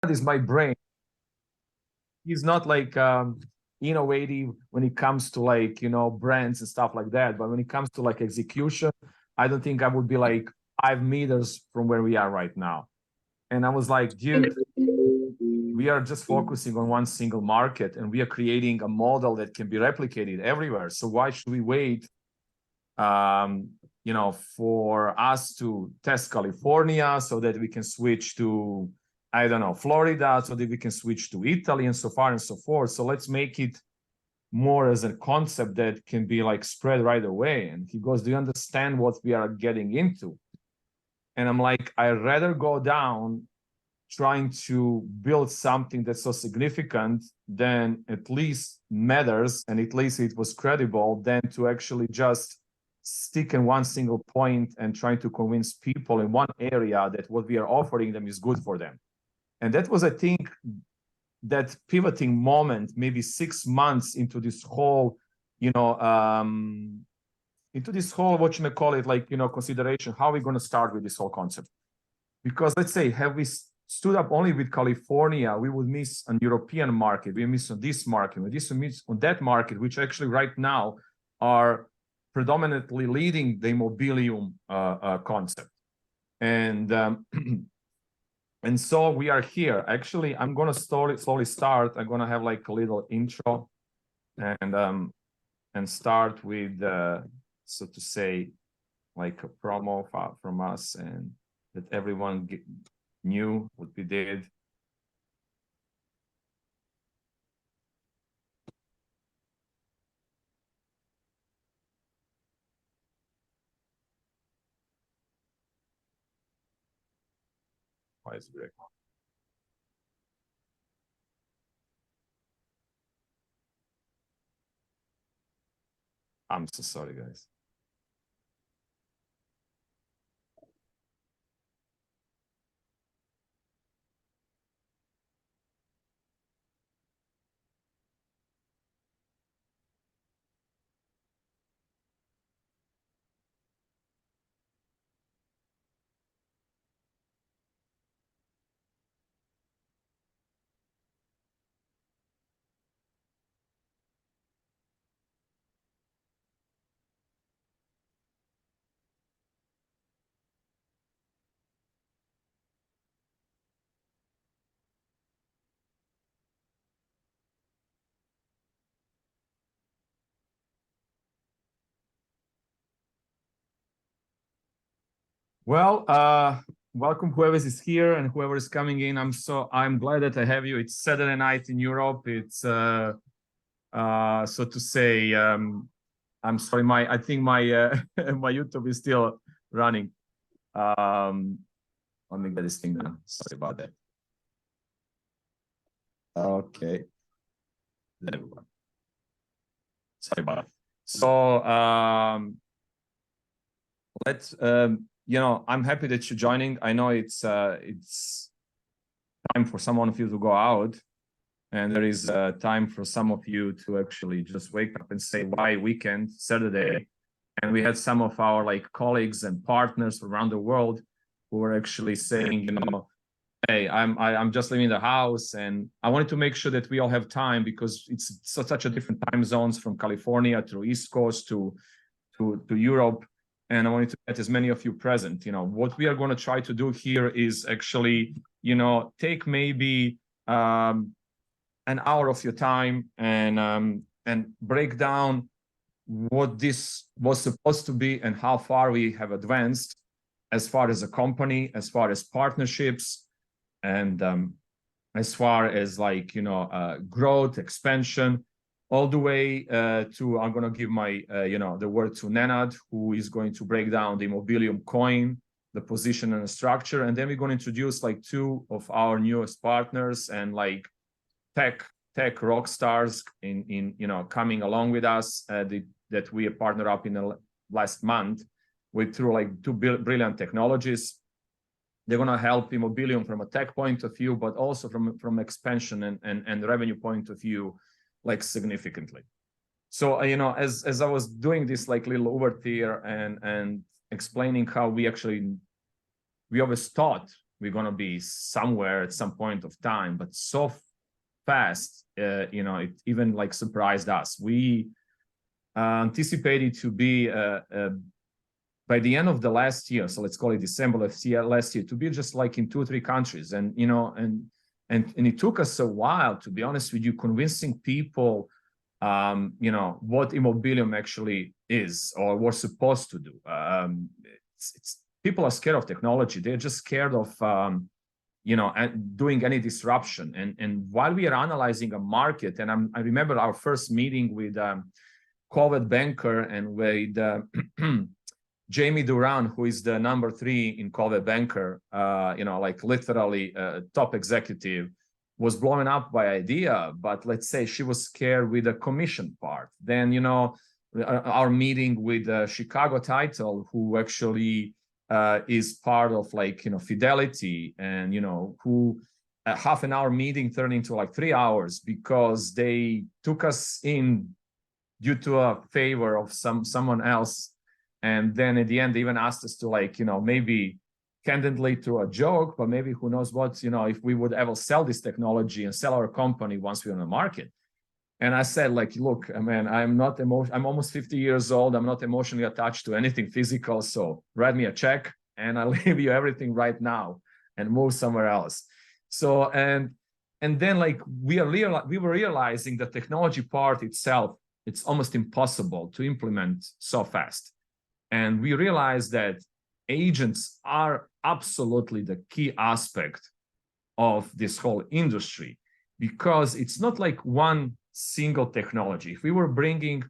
is my brain. He's not like innovative when it comes to like, brands and stuff like that. But when it comes to like execution, I don't think I would be like 5 meters from where we are right now. And I was like, dude, we are just focusing on one single market and we are creating a model that can be replicated everywhere. So why should we wait, for us to test California so that we can switch to, I don't know, Florida, so that we can switch to Italy and so far and so forth. So let's make it more as a concept that can be like spread right away. And he goes, do you understand what we are getting into? And I'm like, I'd rather go down trying to build something that's so significant than at least matters and at least it was credible than to actually just stick in one single point and trying to convince people in one area that what we are offering them is good for them. And that was, I think, that pivoting moment, maybe 6 months into this whole, into this whole, what you may call it, like, consideration, how are we going to start with this whole concept? Because let's say, have we stood up only with California, we would miss an European market, we miss on this market, we miss on that market, which actually right now are predominantly leading the Immobilium concept. And and so we are here. Actually, I'm going to slowly start. I'm going to have like a little intro and start with, so to say, like a promo from us and that everyone knew what we did. Why is it breaking? I'm so sorry, guys. Well, welcome whoever is here and whoever is coming in. I'm glad that I have you. It's Saturday night in Europe. It's so to say, I'm sorry, I think my my YouTube is still running. Let me get this thing done. Sorry about that. Okay. There we go. Sorry about it. So let's I'm happy that you're joining. I know it's time for some of you to go out, and there is time for some of you to actually just wake up and say, why weekend, Saturday? And we had some of our like colleagues and partners around the world who were actually saying, hey, I'm just leaving the house, and I wanted to make sure that we all have time because it's such a different time zones from California to East Coast to Europe. And I wanted to get as many of you present. What we are going to try to do here is actually, take maybe an hour of your time and break down what this was supposed to be and how far we have advanced as far as a company, as far as partnerships, and as far as like, growth, expansion, all the way to, I'm going to give my, the word to Nenad, who is going to break down the Immobilium coin, the position and the structure. And then we're going to introduce like 2 of our newest partners and like tech rock stars in coming along with us that we partnered up in the last month through like 2 brilliant technologies. They're going to help Immobilium from a tech point of view, but also from expansion and revenue point of view, like significantly. So, as I was doing this like little overture and explaining how we always thought we're going to be somewhere at some point of time, but so fast, you know, it even like surprised us. We anticipated to be by the end of the last year, so let's call it December last year, to be just like in 2 or 3 countries. And you know, and it took us a while, to be honest with you, convincing people, you know, what Immobilium actually is or was supposed to do. It's people are scared of technology. They're just scared of you know, doing any disruption. And while we are analyzing a market, and I remember our first meeting with Covet Banker and with Jamie Duran, who is the number 3 in Covet Banker, you know, like literally top executive, was blown up by idea, but let's say she was scared with the commission part. Then, you know, our meeting with Chicago Title, who actually is part of like, you know, Fidelity, and, you know, who a half an hour meeting turned into like 3 hours because they took us in due to a favor of someone else. And then at the end, they even asked us to, like, you know, maybe candidly to a joke, but maybe who knows what, you know, if we would ever sell this technology and sell our company once we're on the market. And I said, like, look, I mean, I'm almost 50 years old. I'm not emotionally attached to anything physical. So write me a check and I'll leave you everything right now and move somewhere else. So, and then like we were realizing the technology part itself, it's almost impossible to implement so fast. And we realized that agents are absolutely the key aspect of this whole industry, because it's not like one single technology. If we were bringing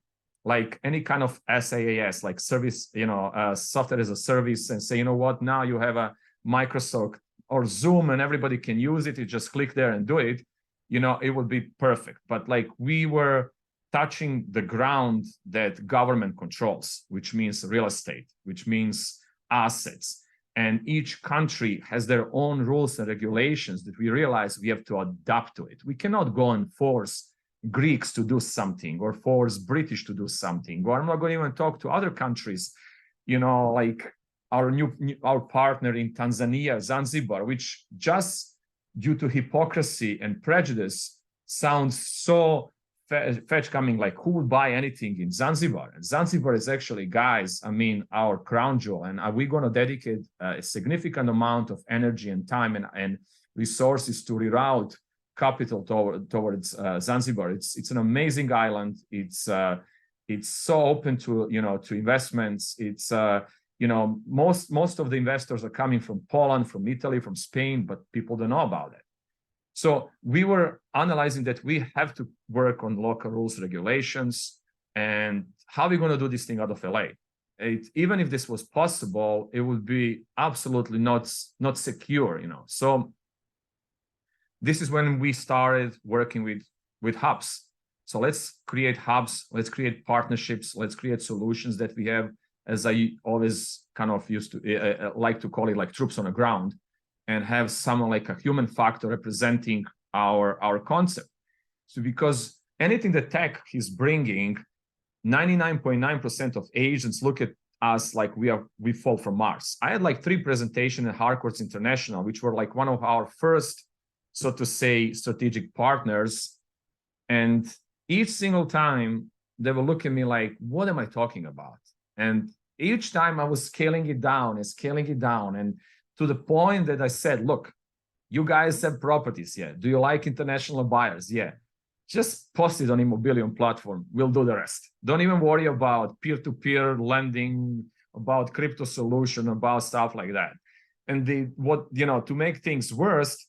like any kind of SaaS, like service, you know, software as a service, and say, you know what, now you have a Microsoft or Zoom and everybody can use it, you just click there and do it, you know, it would be perfect. But like we were touching the ground that government controls, which means real estate, which means assets. And each country has their own rules and regulations that we realize we have to adapt to it. We cannot go and force Greeks to do something or force British to do something. Or I'm not going to even talk to other countries, you know, like our partner in Tanzania, Zanzibar, which just due to hypocrisy and prejudice sounds so fetch coming, like who would buy anything in Zanzibar? And Zanzibar is actually, guys, I mean, our crown jewel. And are we going to dedicate a significant amount of energy and time and resources to reroute capital towards Zanzibar? It's an amazing island. It's so open to, you know, to investments. It's you know, most of the investors are coming from Poland, from Italy, from Spain, but people don't know about it. So we were analyzing that we have to work on local rules, regulations, and how are we going to do this thing out of LA? Even if this was possible, it would be absolutely not secure, you know. So this is when we started working with hubs. So let's create hubs, let's create partnerships, let's create solutions that we have, as I always kind of used to like to call it, like troops on the ground, and have someone like a human factor representing our concept. So because anything that tech is bringing, 99.9% of agents look at us like we fall from Mars. I had like 3 presentations at Harcourts International, which were like one of our first, so to say, strategic partners. And each single time they will look at me like, what am I talking about? And each time I was scaling it down. And to the point that I said, look, you guys have properties, yeah. Do you like international buyers? Yeah. Just post it on Immobilium platform. We'll do the rest. Don't even worry about peer-to-peer lending, about crypto solution, about stuff like that. And to make things worse,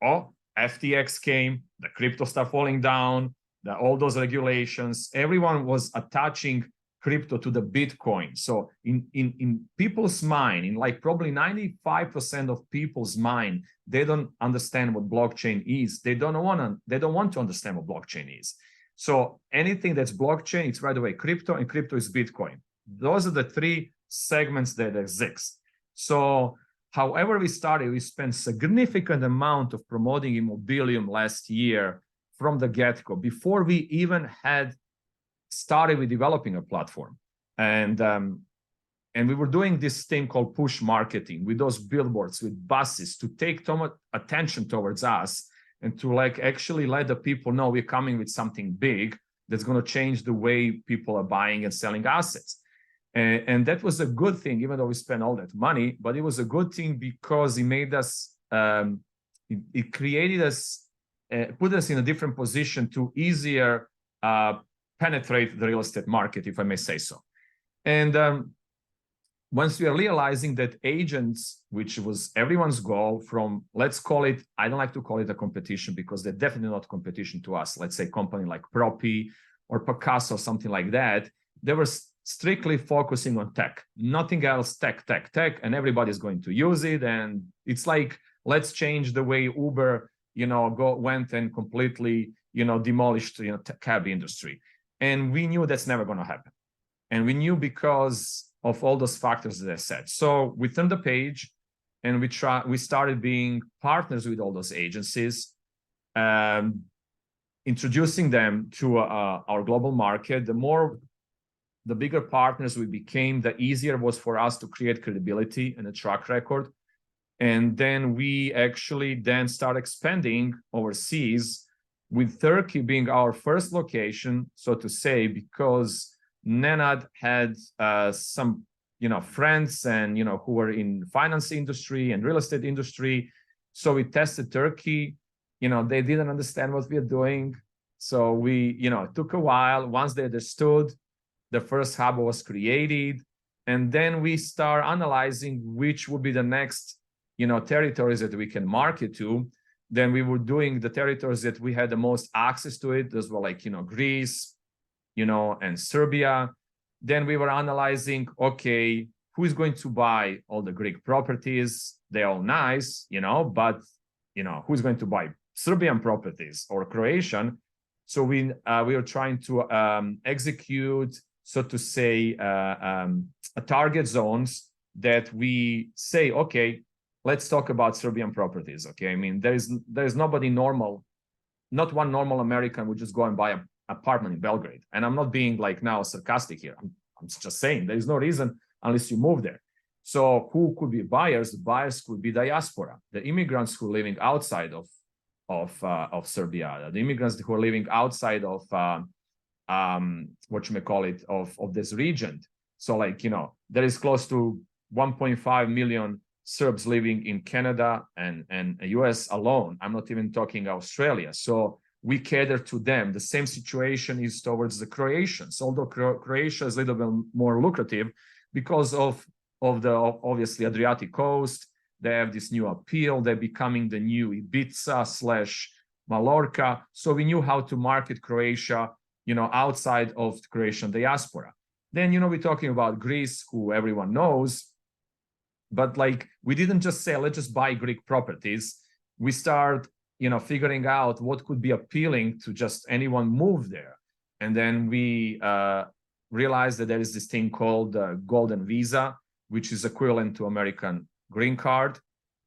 FTX came, the crypto started falling down, all those regulations, everyone was attaching crypto to the Bitcoin. So in people's mind, in like probably 95% of people's mind, they don't understand what blockchain is. They don't want to understand what blockchain is. So anything that's blockchain, it's right away crypto, and crypto is Bitcoin. Those are the 3 segments that exist. So however we started, we spent significant amount of promoting Immobilium last year from the get-go, before we even had started with developing a platform. And And we were doing this thing called push marketing with those billboards, with buses, to take attention towards us and to like actually let the people know we're coming with something big that's going to change the way people are buying and selling assets. And that was a good thing, even though we spent all that money, but it was a good thing because it made us, it created us, put us in a different position to easier penetrate the real estate market, if I may say so. And once we are realizing that agents, which was everyone's goal from, let's call it, I don't like to call it a competition because they're definitely not competition to us. Let's say company like Propi or Picasso or something like that. They were strictly focusing on tech, nothing else, tech, and everybody's going to use it. And it's like, let's change the way Uber, went and completely, demolished, cab industry. And we knew that's never going to happen. And we knew because of all those factors that I said. So we turned the page and we started being partners with all those agencies, introducing them to our global market. The bigger partners we became, the easier it was for us to create credibility and a track record. And then we actually then start expanding overseas, with Turkey being our first location, so to say, because Nenad had some, friends and, who were in finance industry and real estate industry. So we tested Turkey. They didn't understand what we are doing. So we, it took a while. Once they understood, the first hub was created. And then we start analyzing which would be the next, territories that we can market to. Then we were doing the territories that we had the most access to it. Those were like, Greece, and Serbia. Then we were analyzing, okay, who is going to buy all the Greek properties? They're all nice, but, who's going to buy Serbian properties or Croatian? So we are trying to execute, so to say, target zones that we say, okay, let's talk about Serbian properties. Okay, I mean, there is nobody normal, not one normal American would just go and buy an apartment in Belgrade. And I'm not being like now sarcastic here. I'm just saying there is no reason unless you move there. So who could be buyers? The buyers could be diaspora, the immigrants who are living outside of Serbia, the immigrants who are living outside of of this region. So like, there is close to 1.5 million Serbs living in Canada and US alone. I'm not even talking Australia. So we cater to them. The same situation is towards the Croatians, although Croatia is a little bit more lucrative because of the obviously Adriatic coast. They have this new appeal. They're becoming the new Ibiza / Mallorca. So we knew how to market Croatia, outside of the Croatian diaspora. Then, we're talking about Greece, who everyone knows. But like, we didn't just say, let's just buy Greek properties. We start, figuring out what could be appealing to just anyone move there. And then we realized that there is this thing called Golden Visa, which is equivalent to American green card.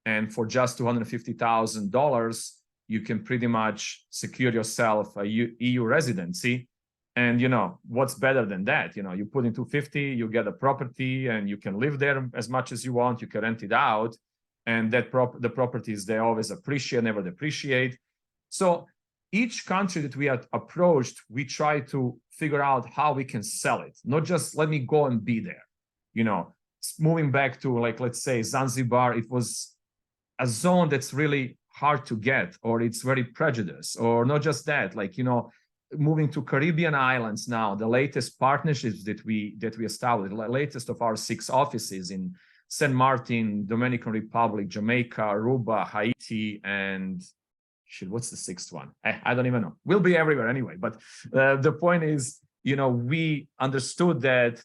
And for just $250,000, you can pretty much secure yourself a EU residency. And, what's better than that? You put in 250, you get a property and you can live there as much as you want. You can rent it out. And that the properties, they always appreciate, never depreciate. So each country that we had approached, we try to figure out how we can sell it. Not just let me go and be there. Moving back to, like, let's say Zanzibar, it was a zone that's really hard to get, or it's very prejudiced, or not just that, like, moving to Caribbean islands now, the latest partnerships that we established, the latest of our 6 offices in St. Martin, Dominican Republic, Jamaica, Aruba, Haiti, and what's the 6th one? I don't even know. We'll be everywhere anyway. But the point is, we understood that,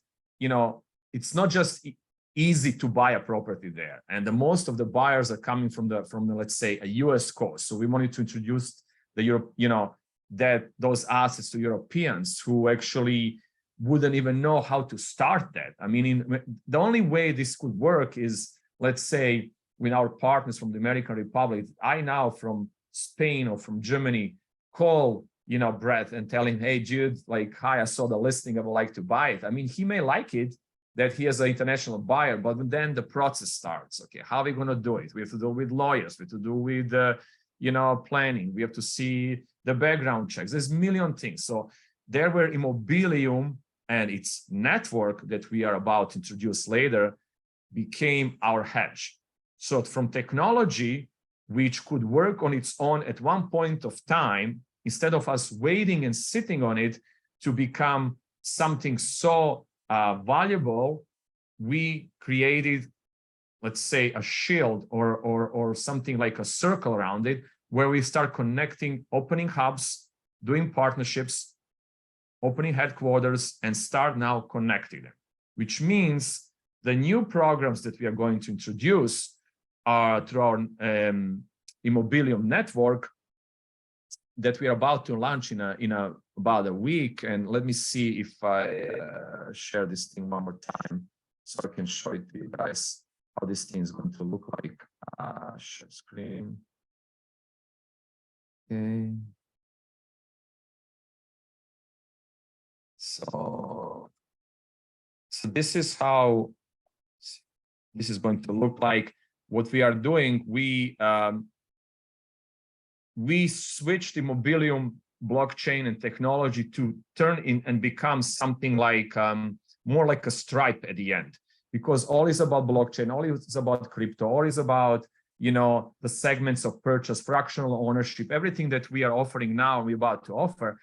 it's not just easy to buy a property there. And most of the buyers are coming from the, let's say, a US coast. So we wanted to introduce the Europe, those assets to Europeans who actually wouldn't even know how to start that. I mean, the only way this could work is, let's say, with our partners from the Dominican Republic. I now from Spain or from Germany call, Brett and tell him, hey, Jude, like, hi, I saw the listing, I would like to buy it. I mean, he may like it, that he has an international buyer, but then the process starts. Okay, how are we going to do it? We have to do it with lawyers. We have to do with, planning. We have to see the background checks. There's a million things. So there were Immobilium and its network that we are about to introduce later became our hedge. So from technology, which could work on its own at one point of time, instead of us waiting and sitting on it to become something so valuable, we created, let's say, a shield or something like a circle around it, where we start connecting, opening hubs, doing partnerships, opening headquarters, and start now connecting them, which means the new programs that we are going to introduce are through our Immobilium network that we are about to launch in about a week. And let me see if I share this thing one more time so I can show it to you guys how this thing is going to look like. Share screen. Okay. So this is how this is going to look like. What we are doing, we switched Immobilium blockchain and technology to turn in and become something like more like a Stripe at the end, because all is about blockchain, all is about crypto, all is about the segments of purchase, fractional ownership, everything that we are offering now, we're about to offer.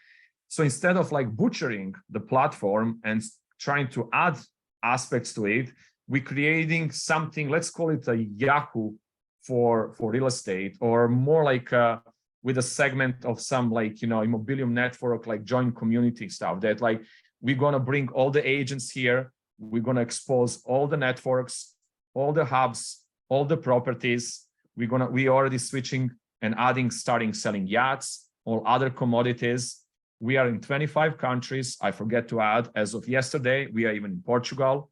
So instead of like butchering the platform and trying to add aspects to it, we're creating something, let's call it a Yahoo for real estate, or more like with a segment of some like, Immobilium network, like joint community stuff, that like, we're going to bring all the agents here. We're going to expose all the networks, all the hubs, all the properties. We already switching and starting selling yachts, all other commodities. We are in 25 countries. I forget to add, as of yesterday, we are even in Portugal.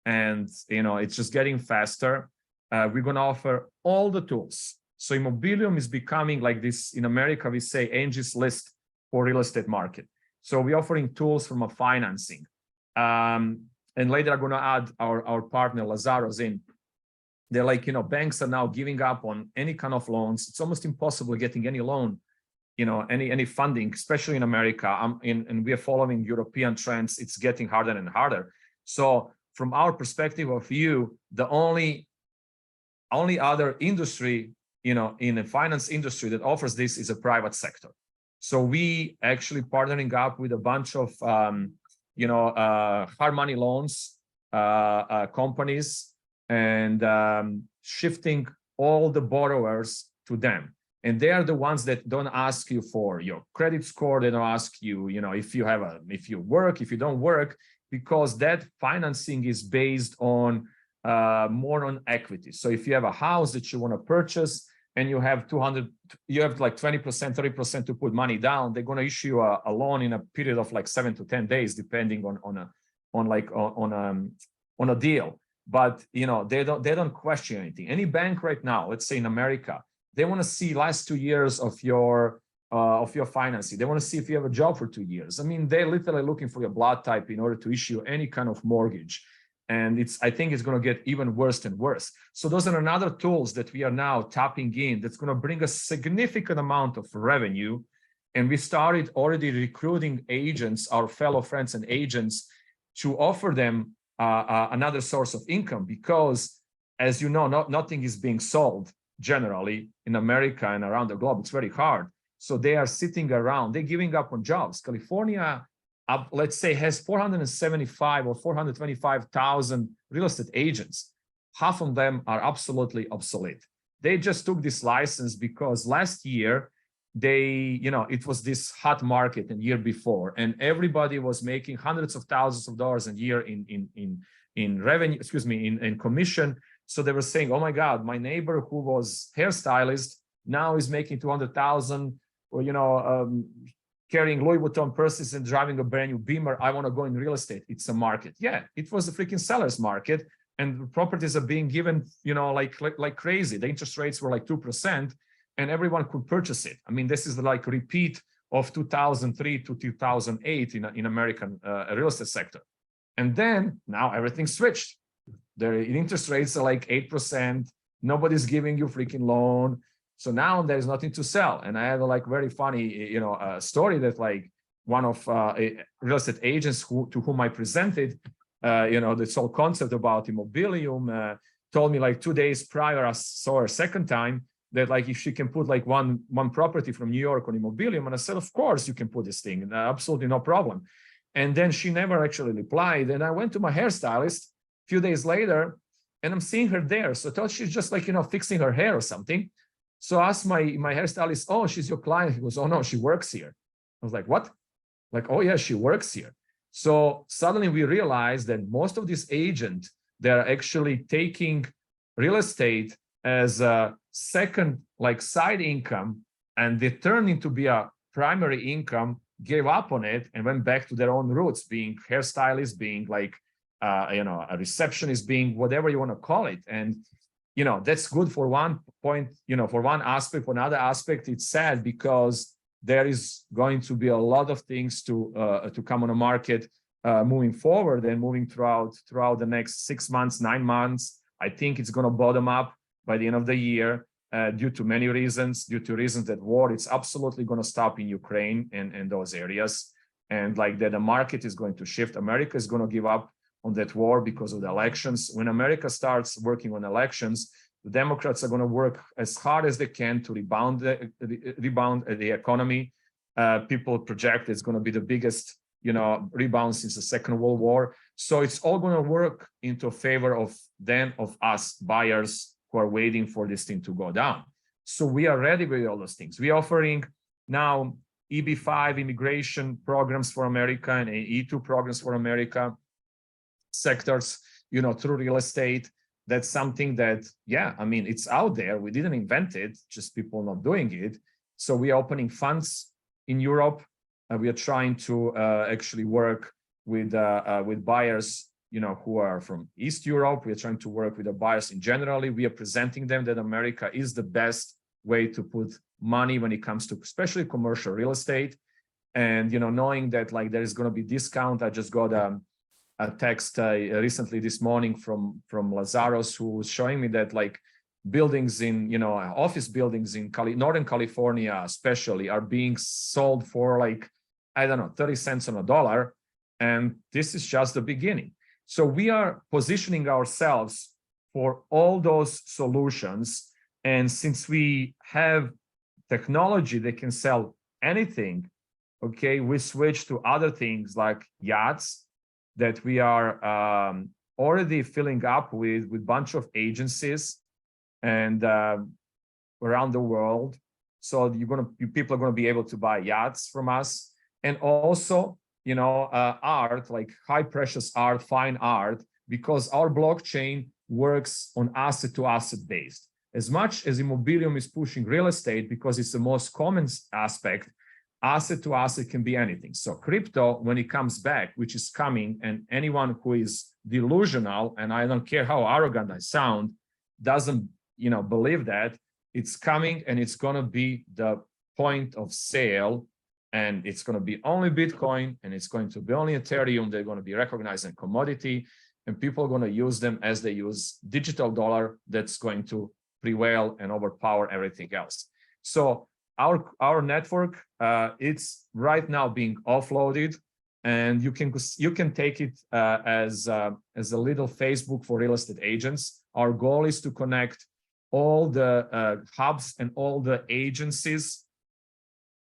And, it's just getting faster. We're going to offer all the tools. So Immobilium is becoming like this. In America, we say Angie's List for real estate market. So we're offering tools from a financing. And later I'm going to add our partner Lazaro's in. They're like, banks are now giving up on any kind of loans. It's almost impossible getting any loan, any funding, especially in America. And we are following European trends. It's getting harder and harder. So from our perspective of view, the only other industry, in the finance industry that offers this is a private sector. So we actually partnering up with a bunch of, hard money loans companies, and shifting all the borrowers to them. And they are the ones that don't ask you for your credit score. They don't ask you, if you work, if you don't work, because that financing is based on more on equity. So if you have a house that you want to purchase and you have like 20%, 30% to put money down, they're going to issue a loan in a period of like 7 to 10 days, depending on a deal. But they don't question anything. Any bank right now, let's say in America, they want to see last 2 years of your financing. They want to see if you have a job for 2 years. I mean, they're literally looking for your blood type in order to issue any kind of mortgage. And I think it's going to get even worse and worse. So those are another tools that we are now tapping in that's going to bring a significant amount of revenue. And we started already recruiting agents, our fellow friends and agents, to offer them another source of income, because, as you know, nothing is being sold generally in America and around the globe. It's very hard. So they are sitting around, they're giving up on jobs. California, let's say, has 475 or 425,000 real estate agents. Half of them are absolutely obsolete. They just took this license because last year it was this hot market, and year before, and everybody was making hundreds of thousands of dollars a year in revenue, in commission. So they were saying, oh my God, my neighbor who was hairstylist now is making 200,000, or carrying Louis Vuitton purses and driving a brand new Beamer. I want to go in real estate. It's a market. Yeah, it was a freaking seller's market, and properties are being given, like crazy. The interest rates were like 2%, and everyone could purchase it. I mean, this is like a repeat of 2003 to 2008 in American real estate sector. And then now everything switched. The interest rates are like 8%. Nobody's giving you freaking loan. So now there's nothing to sell. And I had a like very funny, story that like one of real estate agents to whom I presented, this whole concept about Immobilium, told me like 2 days prior, I saw her second time, that like if she can put like one property from New York on Immobilium. And I said, of course you can put this thing, absolutely no problem. And then she never actually replied. And I went to my hairstylist a few days later, and I'm seeing her there. So I thought she's just like, fixing her hair or something. So I asked my hairstylist, oh, she's your client. He goes, oh no, she works here. I was like, what? Like, oh yeah, she works here. So suddenly we realized that most of these agents, they're actually taking real estate as a second, like side income, and they turned into be a primary income, gave up on it, and went back to their own roots, being hairstylists, being like, a receptionist, being whatever you want to call it. And, that's good for one point, for one aspect. For another aspect, it's sad because there is going to be a lot of things to come on the market moving forward and moving throughout the next 6 months, 9 months. I think it's going to bottom up by the end of the year due to many reasons, that war, it's absolutely going to stop in Ukraine and those areas. And like that, the market is going to shift. America is going to give up on that war because of the elections. When America starts working on elections, the Democrats are going to work as hard as they can to rebound the economy. People project it's going to be the biggest, rebound since the Second World War. So it's all going to work into favor of us buyers who are waiting for this thing to go down. So we are ready with all those things. We're offering now EB-5 immigration programs for America and E2 programs for America sectors, through real estate. That's something that, it's out there. We didn't invent it, just people not doing it. So we are opening funds in Europe. We are trying to actually work with buyers, who are from East Europe. We are trying to work with the buyers in generally. We are presenting them that America is the best way to put money when it comes to especially commercial real estate. And, knowing that like there is going to be discount. I just got a text recently this morning from Lazarus, who was showing me that like buildings in, office buildings in Northern California especially are being sold for like, I don't know, 30 cents on a dollar. And this is just the beginning. So we are positioning ourselves for all those solutions. And since we have technology that can sell anything, okay, we switch to other things like yachts that we are already filling up with bunch of agencies and around the world. So people are going to be able to buy yachts from us, and also, art, like high precious art, fine art, because our blockchain works on asset to asset based. As much as Immobilium is pushing real estate because it's the most common aspect, asset to asset can be anything. So crypto, when it comes back, which is coming, and anyone who is delusional, and I don't care how arrogant I sound, doesn't, believe that, it's coming, and it's going to be the point of sale, and it's going to be only Bitcoin, and it's going to be only Ethereum. They're going to be recognized as a commodity, and people are going to use them as they use digital dollar that's going to prevail and overpower everything else. So our network, it's right now being offloaded, and you can take it as a little Facebook for real estate agents. Our goal is to connect all the hubs and all the agencies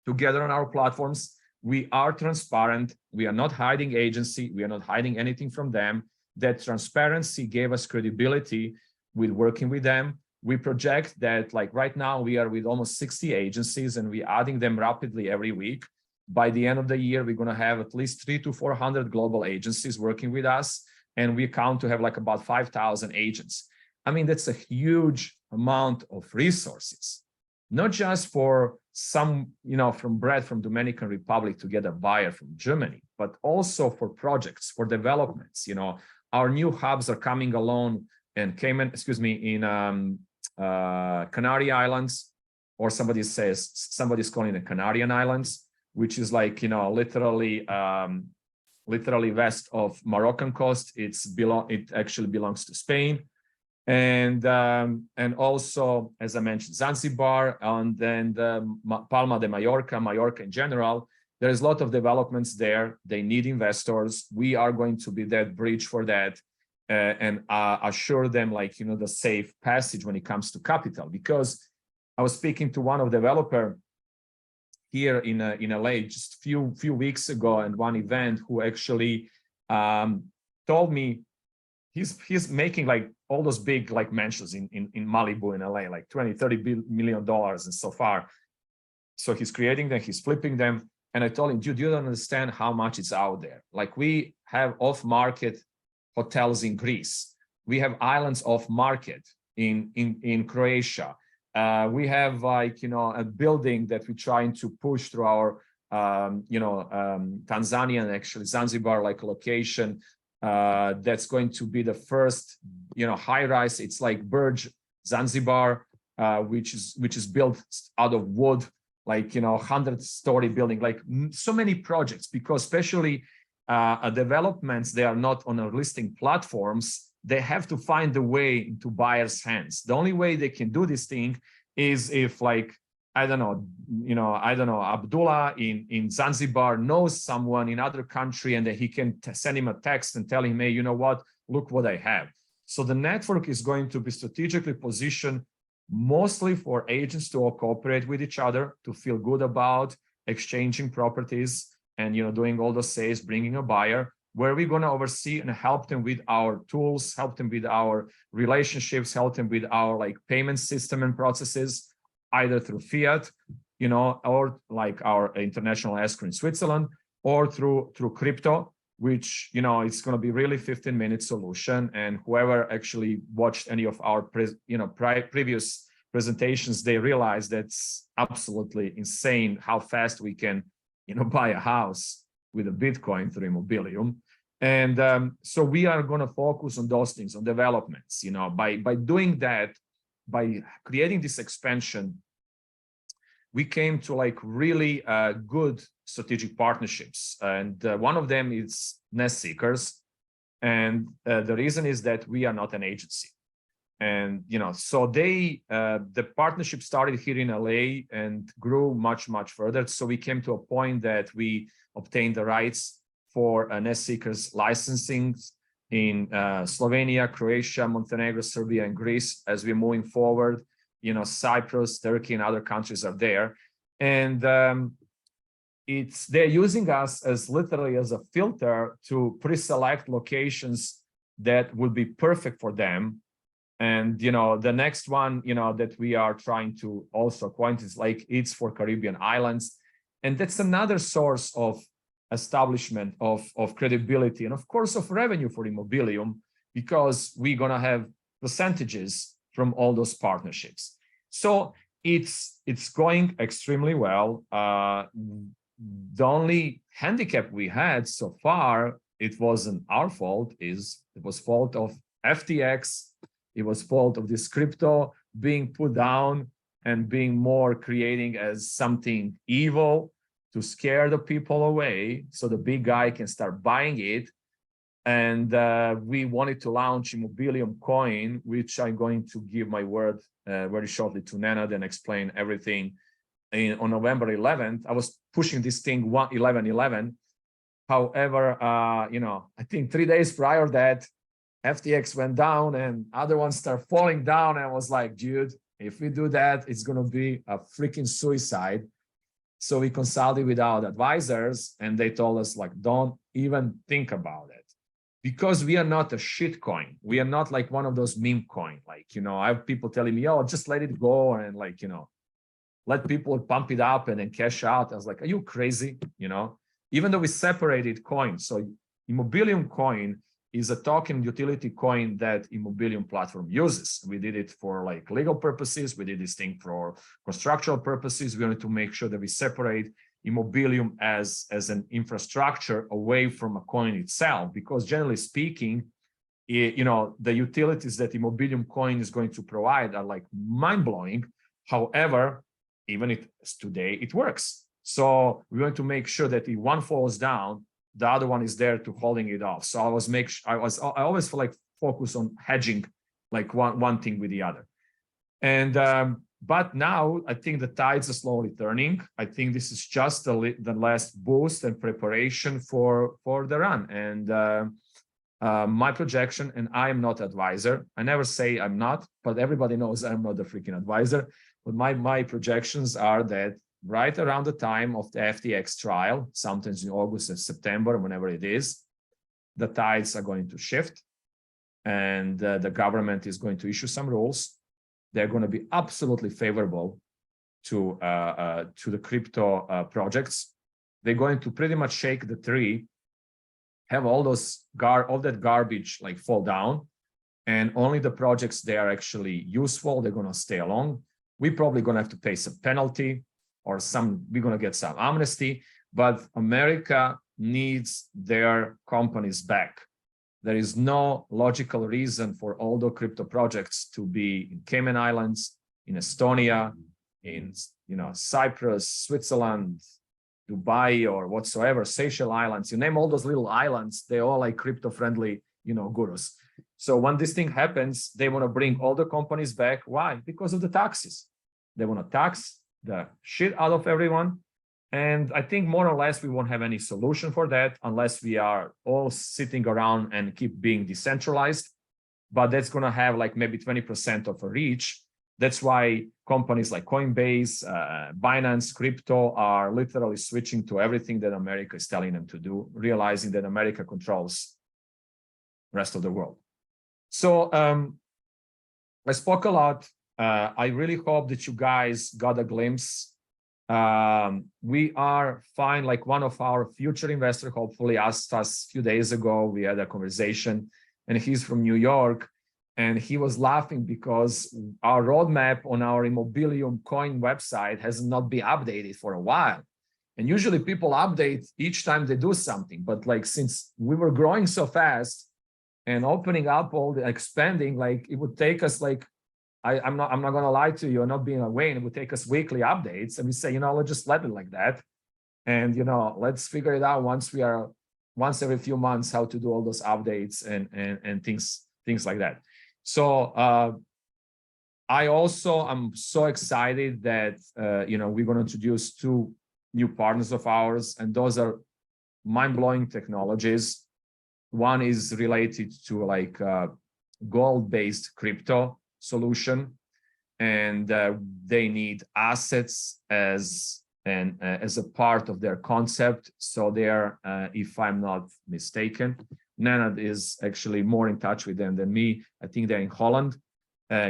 together on our platforms. We are transparent. We are not hiding agency. We are not hiding anything from them. That transparency gave us credibility with working with them. We project that like right now we are with almost 60 agencies, and we're adding them rapidly every week. By the end of the year, we're going to have at least 300 to 400 global agencies working with us. And we count to have like about 5,000 agents. I mean, that's a huge amount of resources, not just for some, from Brad from Dominican Republic to get a buyer from Germany, but also for projects, for developments. Our new hubs are coming along and in Canary Islands, or somebody's calling it Canarian Islands, which is like, literally literally west of Moroccan coast. It actually belongs to Spain. And also, as I mentioned, Zanzibar, and then Palma de Mallorca in general. There is a lot of developments there. They need investors. We are going to be that bridge for that, and assure them, like, the safe passage when it comes to capital. Because I was speaking to one of developer here in LA just few weeks ago, and one event, who actually told me he's making like all those big like mansions in Malibu in LA, like 20-30 million dollars, and so far. So he's creating them, he's flipping them. And I told him, dude, you don't understand how much is out there. Like, we have off-market hotels in Greece. We have islands off-market in Croatia. We have, like, a building that we're trying to push through our, Tanzania and actually Zanzibar, like, location. That's going to be the first, high-rise. It's like Burj Zanzibar, which is built out of wood, like, 100-story building, like so many projects, because especially developments, they are not on a listing platforms. They have to find a way into buyers' hands. The only way they can do this thing is if, like, I don't know, Abdullah in Zanzibar knows someone in other country, and that he can send him a text and tell him, hey, you know what, look what I have. So the network is going to be strategically positioned mostly for agents to all cooperate with each other, to feel good about exchanging properties and, doing all the sales, bringing a buyer, where we're going to oversee and help them with our tools, help them with our relationships, help them with our, like, payment system and processes, either through fiat, or like our international escrow in Switzerland, or through crypto, which, it's going to be really 15-minute solution. And whoever actually watched any of our previous presentations, they realize that's absolutely insane how fast we can, buy a house with a Bitcoin through Immobilium. And so we are going to focus on those things, on developments. By doing that, by creating this expansion, we came to, like, really good strategic partnerships. And one of them is Nest Seekers. And the reason is that we are not an agency. And, so the partnership started here in LA and grew much, much further. So we came to a point that we obtained the rights for Nest Seekers licensing in Slovenia, Croatia, Montenegro, Serbia, and Greece. As we're moving forward, Cyprus, Turkey, and other countries are there. And they're using us as literally as a filter to pre-select locations that would be perfect for them. And, the next one, that we are trying to also acquaint is, like, it's for Caribbean islands. And that's another source of establishment of credibility, and of course of revenue for Immobilium, because we're going to have percentages from all those partnerships. So it's going extremely well. The only handicap we had so far, it wasn't our fault, it was fault of FTX. It was fault of this crypto being put down and being more creating as something evil to scare the people away, so the big guy can start buying it. And we wanted to launch Immobilium coin, which I'm going to give my word very shortly to Nenad and explain everything. On November 11th, I was pushing this thing 11/11. However, I think 3 days prior that, FTX went down and other ones start falling down. And I was like, dude, if we do that, it's going to be a freaking suicide. So we consulted with our advisors, and they told us, like, don't even think about it, because we are not a shit coin. We are not like one of those meme coin. Like, I have people telling me, oh, just let it go and, like, let people pump it up and then cash out. I was like, are you crazy? Even though we separated coins. So Immobilium coin is a token utility coin that Immobilium platform uses. We did it for, like, legal purposes. We did this thing for constructural purposes. We wanted to make sure that we separate Immobilium as an infrastructure away from a coin itself, because generally speaking, the utilities that Immobilium coin is going to provide are, like, mind-blowing. However, even if today it works. So we want to make sure that if one falls down, the other one is there to holding it off. So I always feel like focus on hedging like one thing with the other. And but now I think the tides are slowly turning. I think this is just the last boost and preparation for the run. And my projection, and I am not advisor. I never say I'm not, but everybody knows I'm not the freaking advisor. But my projections are that right around the time of the FTX trial, sometimes in August or September, whenever it is, the tides are going to shift, and the government is going to issue some rules. They're going to be absolutely favorable to the crypto projects. They're going to pretty much shake the tree, have all that garbage like fall down, and only the projects that are actually useful, they're going to stay along. We're probably going to have to pay some penalty, or we're going to get some amnesty, but America needs their companies back. There is no logical reason for all the crypto projects to be in Cayman Islands, in Estonia, in Cyprus, Switzerland, Dubai, or whatsoever, Seychelles Islands. You name all those little islands, they're all like crypto-friendly, gurus. So when this thing happens, they want to bring all the companies back. Why? Because of the taxes. They want to tax the shit out of everyone. And I think more or less we won't have any solution for that unless we are all sitting around and keep being decentralized. But that's going to have like maybe 20% of a reach. That's why companies like Coinbase, Binance, crypto are literally switching to everything that America is telling them to do, realizing that America controls the rest of the world. So I spoke a lot. I really hope that you guys got a glimpse. We are fine. Like one of our future investors hopefully asked us a few days ago, we had a conversation, and he's from New York, and he was laughing because our roadmap on our Immobilium coin website has not been updated for a while. And usually people update each time they do something, but like since we were growing so fast and opening up all the expanding, like it would take us like, I'm not going to lie to you, not being away, and it would take us weekly updates. And we say, let's just let it like that. And, let's figure it out once every few months, how to do all those updates and things like that. So I'm so excited that, we're going to introduce 2 new partners of ours, and those are mind-blowing technologies. One is related to like gold-based crypto solution, and they need assets as a part of their concept. So they're, if I'm not mistaken, Nenad is actually more in touch with them than me. I think they're in Holland.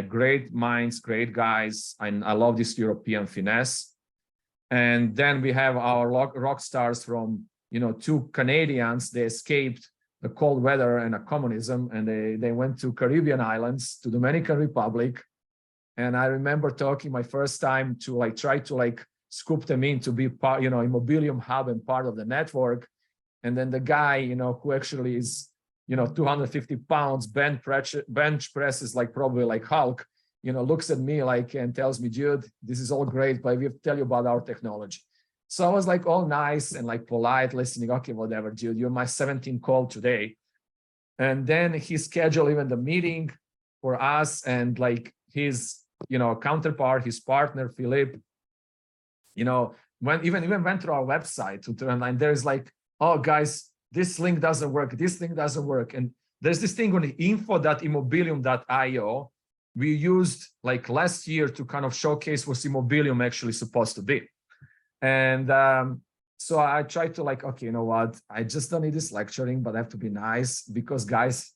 Great minds, great guys. I love this European finesse. And then we have our rock stars from 2 Canadians. They escaped the cold weather and a communism, and they went to Caribbean islands, to Dominican Republic. And I remember talking my first time to like try to like scoop them in to be part, Immobilium hub and part of the network. And then the guy, who actually is, 250 pounds, bench presses like probably like Hulk, looks at me like and tells me, dude, this is all great, but we have to tell you about our technology. So I was like all nice and like polite, listening. Okay, whatever, dude, you're my 17th call today. And then he scheduled even the meeting for us, and like his, counterpart, his partner, Philip, even went to our website and there's like, oh guys, this link doesn't work. This link doesn't work. And there's this thing on the info.immobilium.io we used like last year to kind of showcase what Immobilium actually supposed to be. And so I tried to like, okay, you know what? I just don't need this lecturing, but I have to be nice because guys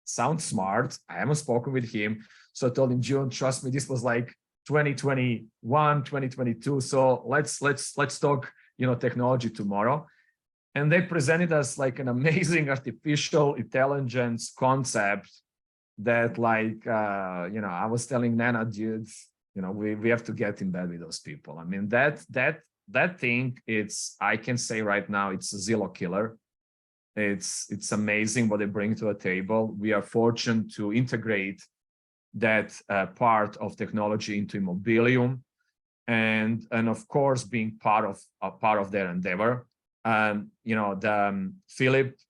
sound smart. I haven't spoken with him. So I told him, June, trust me, this was like 2021, 2022. So let's talk, technology tomorrow. And they presented us like an amazing artificial intelligence concept that like, I was telling Nana, dude, we have to get in bed with those people. I mean, that thing, I can say right now, it's a Zillow killer. It's amazing what they bring to the table. We are fortunate to integrate that part of technology into Immobilium, and of course being part of their endeavor. Philip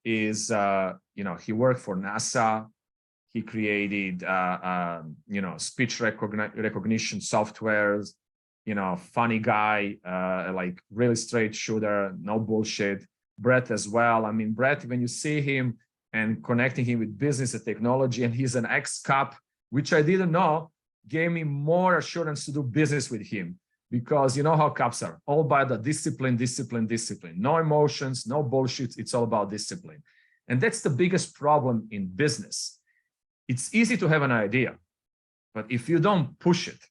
is, he worked for NASA. He created, speech recognition softwares, funny guy, like really straight shooter, no bullshit. Brett as well. I mean, Brett, when you see him and connecting him with business and technology, and he's an ex-cop, which I didn't know, gave me more assurance to do business with him. Because you know how cops are, all by the discipline, discipline, discipline. No emotions, no bullshit. It's all about discipline. And that's the biggest problem in business. It's easy to have an idea, but if you don't push it,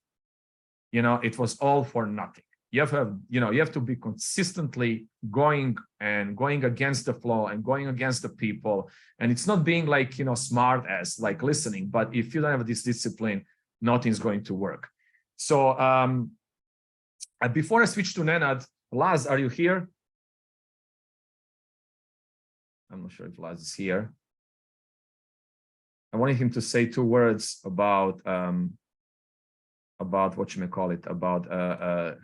it was all for nothing. You have to be consistently going against the flow and going against the people. And it's not being like, smart ass, like listening, but if you don't have this discipline, nothing's going to work. So, before I switch to Nenad, Laz, are you here? I'm not sure if Laz is here. I wanted him to say 2 words about what you may call it, about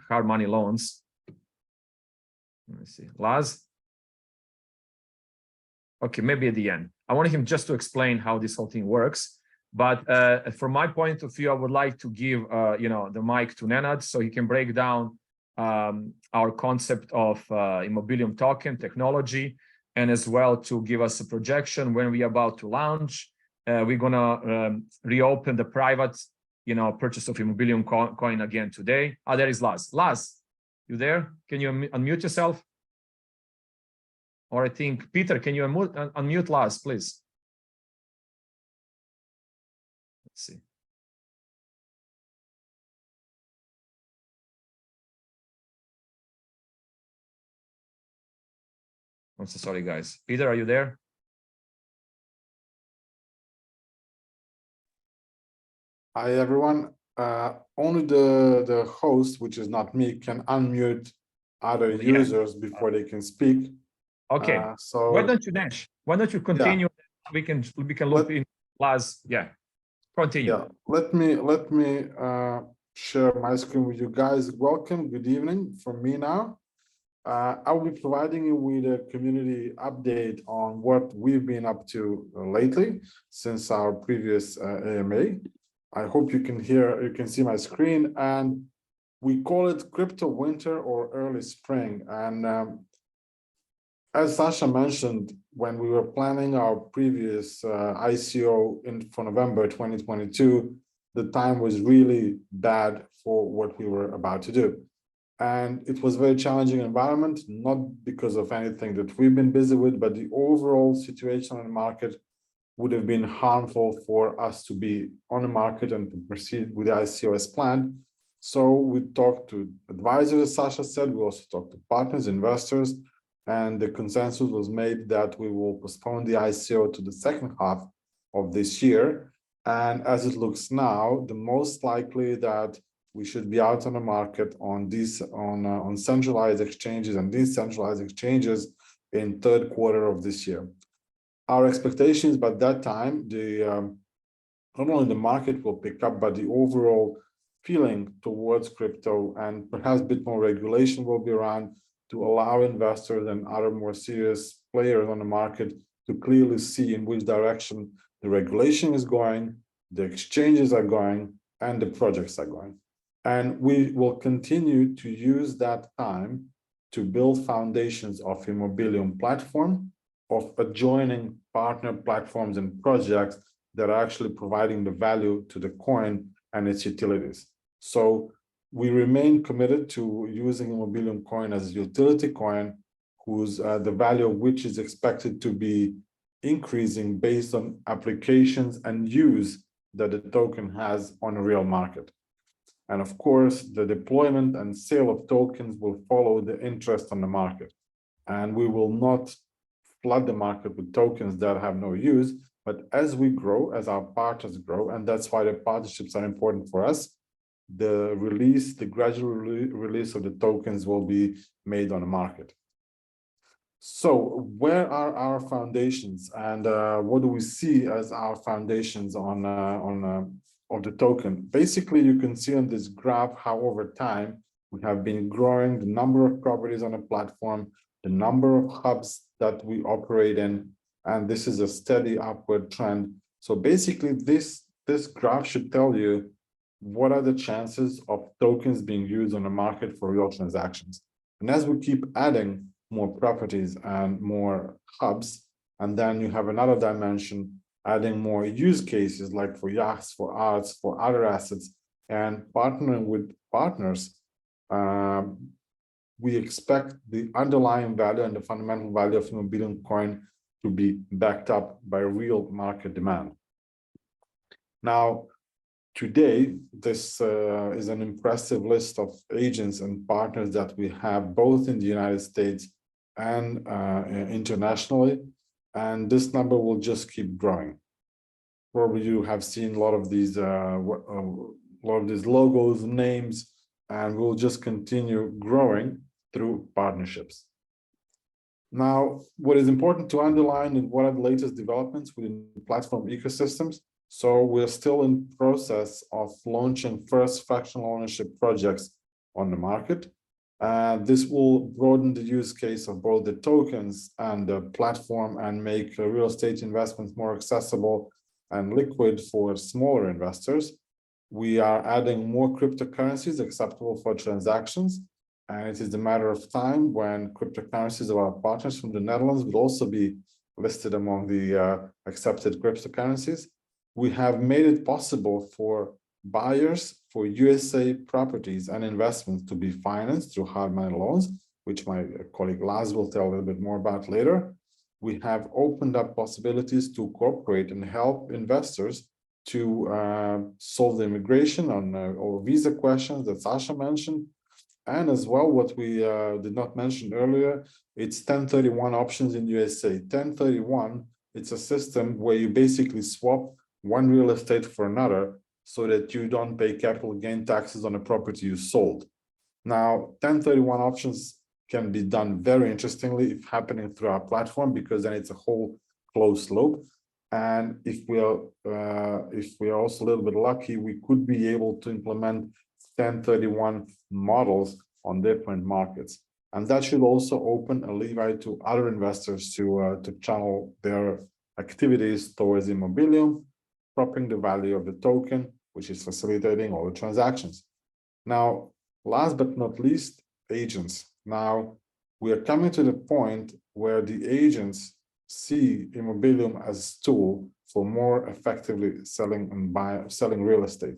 hard money loans. Let me see, Laz. Okay, maybe at the end. I wanted him just to explain how this whole thing works. But from my point of view, I would like to give the mic to Nenad so he can break down our concept of Immobilium token technology, and as well to give us a projection when we are about to launch. We're gonna reopen the private, purchase of Immobilium coin again today. There is Laz. Laz, you there? Can you unmute yourself? Or I think Peter, can you unmute Laz, please? Let's see. I'm so sorry, guys. Peter, are you there? Hi, everyone. Only the host, which is not me, can unmute other users before they can speak. Okay. So why don't you, Nash? Why don't you continue? Yeah. We can loop in Laz. Yeah. Continue. Yeah. Let me share my screen with you guys. Welcome. Good evening from me now. I will be providing you with a community update on what we've been up to lately since our previous AMA. I hope you can see my screen, and we call it crypto winter or early spring. And as Sasha mentioned, when we were planning our previous ICO for November 2022, the time was really bad for what we were about to do. And it was a very challenging environment, not because of anything that we've been busy with, but the overall situation in the market would have been harmful for us to be on the market and to proceed with the ICO as planned. So we talked to advisors, as Sasha said, we also talked to partners, investors, and the consensus was made that we will postpone the ICO to the second half of this year. And as it looks now, the most likely that we should be out on the market on centralized exchanges and decentralized exchanges in third quarter of this year. Our expectations by that time, not only the market will pick up, but the overall feeling towards crypto and perhaps a bit more regulation will be around to allow investors and other more serious players on the market to clearly see in which direction the regulation is going, the exchanges are going, and the projects are going. And we will continue to use that time to build foundations of Immobilium platform, of adjoining partner platforms and projects that are actually providing the value to the coin and its utilities. So we remain committed to using Immobilium coin as a utility coin, whose the value of which is expected to be increasing based on applications and use that the token has on a real market. And of course, the deployment and sale of tokens will follow the interest on the market. And we will not flood the market with tokens that have no use, but as we grow, as our partners grow, and that's why the partnerships are important for us, the gradual release of the tokens will be made on the market. So where are our foundations, and what do we see as our foundations of the token? Basically, you can see on this graph how over time we have been growing the number of properties on the platform, the number of hubs that we operate in, and this is a steady upward trend. So basically, this graph should tell you what are the chances of tokens being used on the market for real transactions. And as we keep adding more properties and more hubs, and then you have another dimension, adding more use cases like for yachts, for arts, for other assets, and partnering with partners, we expect the underlying value and the fundamental value of Immobilium coin to be backed up by real market demand. Now, today, this is an impressive list of agents and partners that we have both in the United States and internationally, and this number will just keep growing. Probably you have seen a lot of these logos, names, and we'll just continue growing through partnerships. Now, what is important to underline is what are the latest developments within platform ecosystems. So we're still in process of launching first fractional ownership projects on the market. This will broaden the use case of both the tokens and the platform and make real estate investments more accessible and liquid for smaller investors. We are adding more cryptocurrencies acceptable for transactions, and it is a matter of time when cryptocurrencies of our partners from the Netherlands will also be listed among the accepted cryptocurrencies. We have made it possible for buyers for USA properties and investments to be financed through hard money loans, which my colleague Laz will tell a little bit more about later. We have opened up possibilities to cooperate and help investors to solve the immigration or visa questions that Sasha mentioned. And as well, what we did not mention earlier, it's 1031 options in USA. 1031, it's a system where you basically swap one real estate for another so that you don't pay capital gain taxes on a property you sold. Now, 1031 options can be done very interestingly if happening through our platform, because then it's a whole closed loop. And if we are also a little bit lucky, we could be able to implement 1031 models on different markets. And that should also open a leeway to other investors to channel their activities towards Immobilium, propping the value of the token, which is facilitating all the transactions. Now, last but not least, agents. Now, we are coming to the point where the agents see Immobilium as a tool for more effectively selling real estate.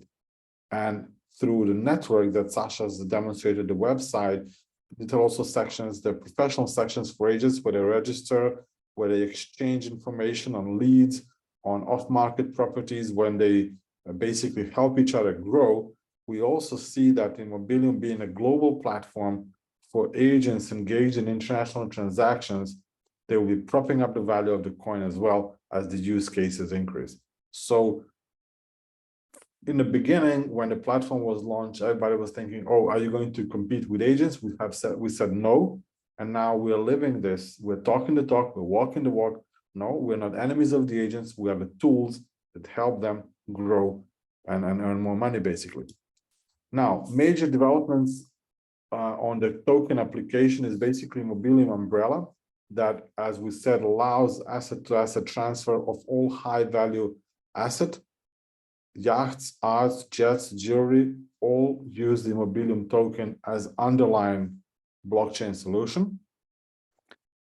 And through the network that Sasha has demonstrated, the website, it also sections, the professional sections for agents where they register, where they exchange information on leads, on off-market properties, when they basically help each other grow. We also see that Immobilium being a global platform for agents engaged in international transactions, they will be propping up the value of the coin as well as the use cases increase. So in the beginning, when the platform was launched, everybody was thinking, oh, are you going to compete with agents? We said no. And now we're living this. We're talking the talk, we're walking the walk. No, we're not enemies of the agents. We have the tools that help them grow and earn more money, basically. Now, major developments on the token application is basically Immobilium Umbrella that, as we said, allows asset-to-asset transfer of all high-value asset. Yachts, arts, jets, jewelry, all use the Immobilium token as underlying blockchain solution.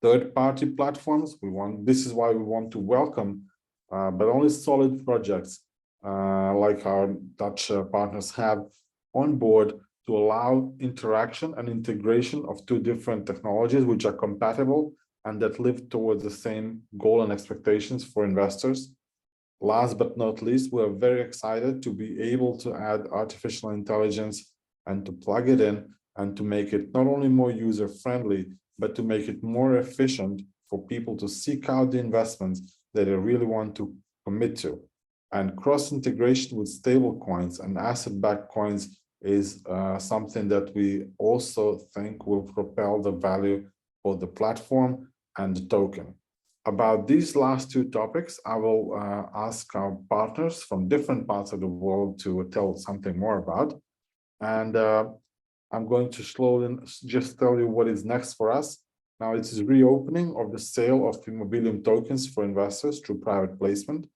Third-party platforms, this is why we want to welcome, but only solid projects like our Dutch partners have on board to allow interaction and integration of two different technologies which are compatible and that live towards the same goal and expectations for investors. Last but not least, we're very excited to be able to add artificial intelligence and to plug it in and to make it not only more user-friendly, but to make it more efficient for people to seek out the investments that they really want to commit to. And cross-integration with stable coins and asset-backed coins is something that we also think will propel the value for the platform and the token. About these last two topics, I will ask our partners from different parts of the world to tell something more about. And I'm going to slowly just tell you what is next for us. Now it is reopening of the sale of Immobilium tokens for investors through private placement.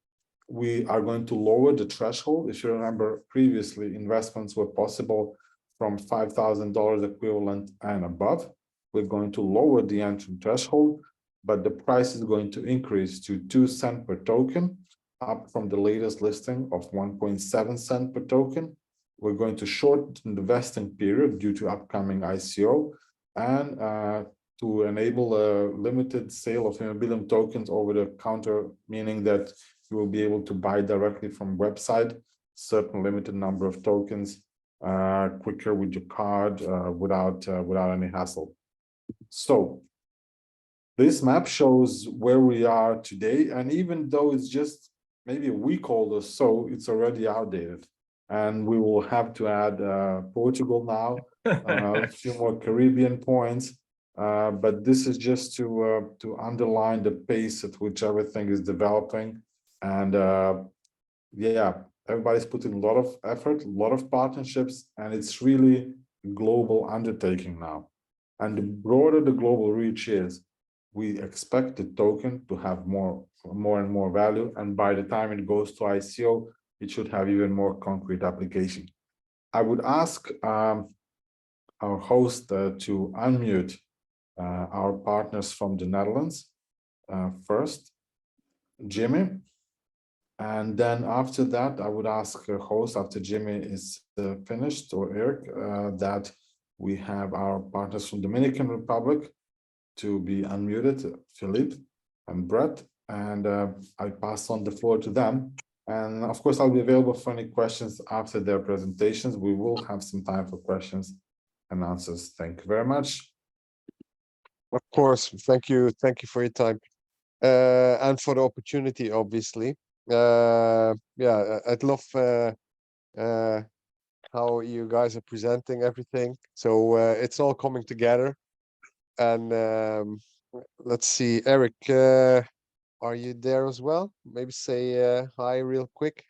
We are going to lower the threshold. If you remember, previously investments were possible from $5,000 equivalent and above. We're going to lower the entry threshold, but the price is going to increase to 2 cents per token, up from the latest listing of 1.7 cents per token. We're going to shorten the vesting period due to upcoming ICO and to enable a limited sale of Immobilium tokens over the counter, meaning that you will be able to buy directly from website, certain limited number of tokens, quicker with your card, without any hassle. So this map shows where we are today, and even though it's just maybe a week old or so, it's already outdated. And we will have to add Portugal now, a few more Caribbean points. But this is just to underline the pace at which everything is developing. And yeah, everybody's putting a lot of effort, a lot of partnerships, and it's really a global undertaking now. And the broader the global reach is, we expect the token to have more and more value. And by the time it goes to ICO, it should have even more concrete application. I would ask our host to unmute our partners from the Netherlands first, Jimmy. And then after that, I would ask a host, after Jimmy is finished, or Eric, that we have our partners from Dominican Republic to be unmuted, Philippe and Brett, and I pass on the floor to them. And of course, I'll be available for any questions after their presentations. We will have some time for questions and answers. Thank you very much. Of course, thank you for your time and for the opportunity, obviously. Yeah, I'd love how you guys are presenting everything. So it's all coming together. And let's see, Eric, are you there as well? Maybe say hi real quick.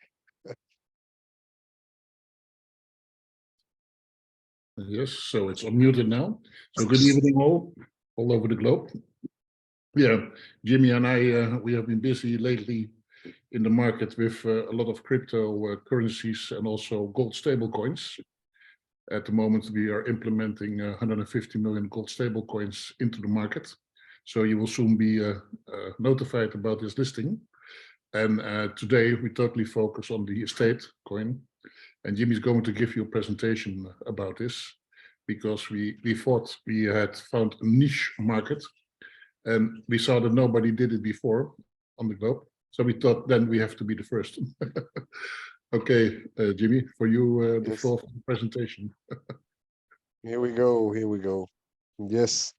Yes, so it's unmuted now. So good evening all over the globe. Yeah, Jimmy and I, we have been busy lately in the market with a lot of crypto currencies and also gold stable coins. At the moment, we are implementing 150 million gold stable coins into the market. So you will soon be notified about this listing. And today we totally focus on the estate coin. And Jimmy's going to give you a presentation about this, because we thought we had found a niche market, and we saw that nobody did it before on the globe. So we thought then we have to be the first. Okay, Jimmy, for you, the floor for the presentation. Here we go. Yes.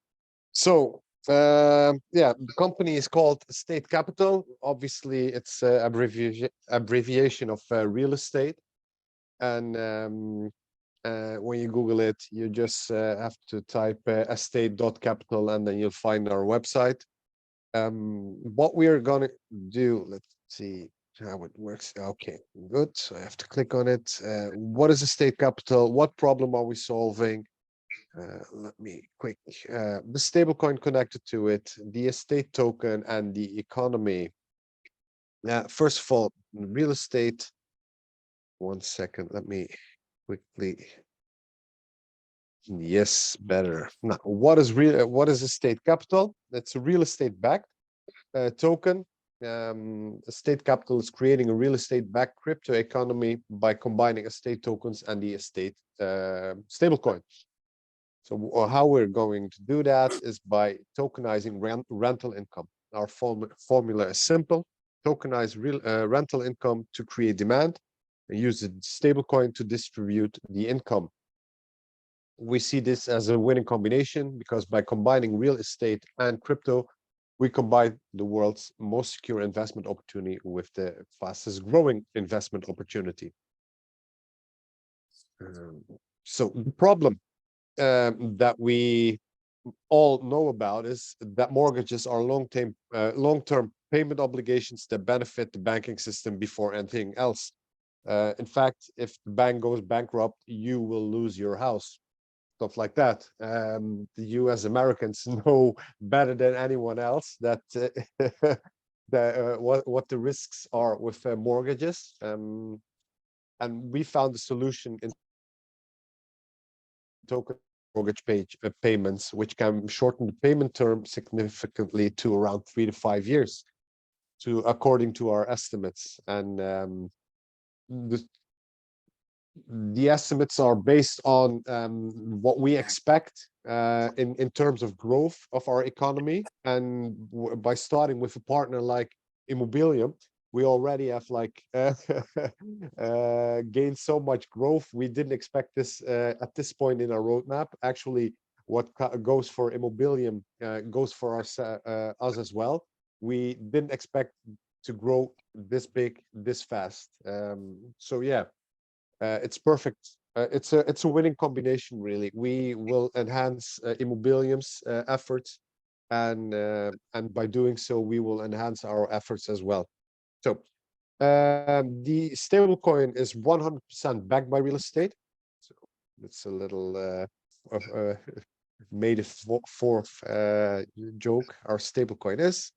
So, yeah, the company is called State Capital. Obviously, it's an abbreviation of real estate. And when you Google it, you just have to type estate.capital, and then you'll find our website. What we are gonna do, let's see how it works. Okay, good. So I have to click on it. What is a state capital? What problem are we solving? Let me quick. The stablecoin connected to it, the estate token, and the economy. First of all, real estate. 1 second. Let me quickly. Yes, better. Now, what is a state capital? It's a real estate backed token. A state capital is creating a real estate backed crypto economy by combining estate tokens and the estate stablecoin. So how we're going to do that is by tokenizing rental income. Our formula is simple: tokenize rental income to create demand, and use the stablecoin to distribute the income. We see this as a winning combination, because by combining real estate and crypto, we combine the world's most secure investment opportunity with the fastest growing investment opportunity. So the problem that we all know about is that mortgages are long-term payment obligations that benefit the banking system before anything else. In fact, if the bank goes bankrupt, you will lose your house. stuff like that. You as Americans know better than anyone else that what the risks are with mortgages. And we found a solution in token mortgage payments, which can shorten the payment term significantly to around 3 to 5 years, according to our estimates. And the estimates are based on what we expect in terms of growth of our economy. And by starting with a partner like Immobilium, we already have like gained so much growth. We didn't expect this at this point in our roadmap. Actually, what goes for Immobilium goes for us as well. We didn't expect to grow this big, this fast. So yeah, it's perfect. It's a winning combination, really. We will enhance Immobilium's efforts, and by doing so, we will enhance our efforts as well. So the stablecoin is 100% backed by real estate. So it's a little made a fourth joke. Our stablecoin is.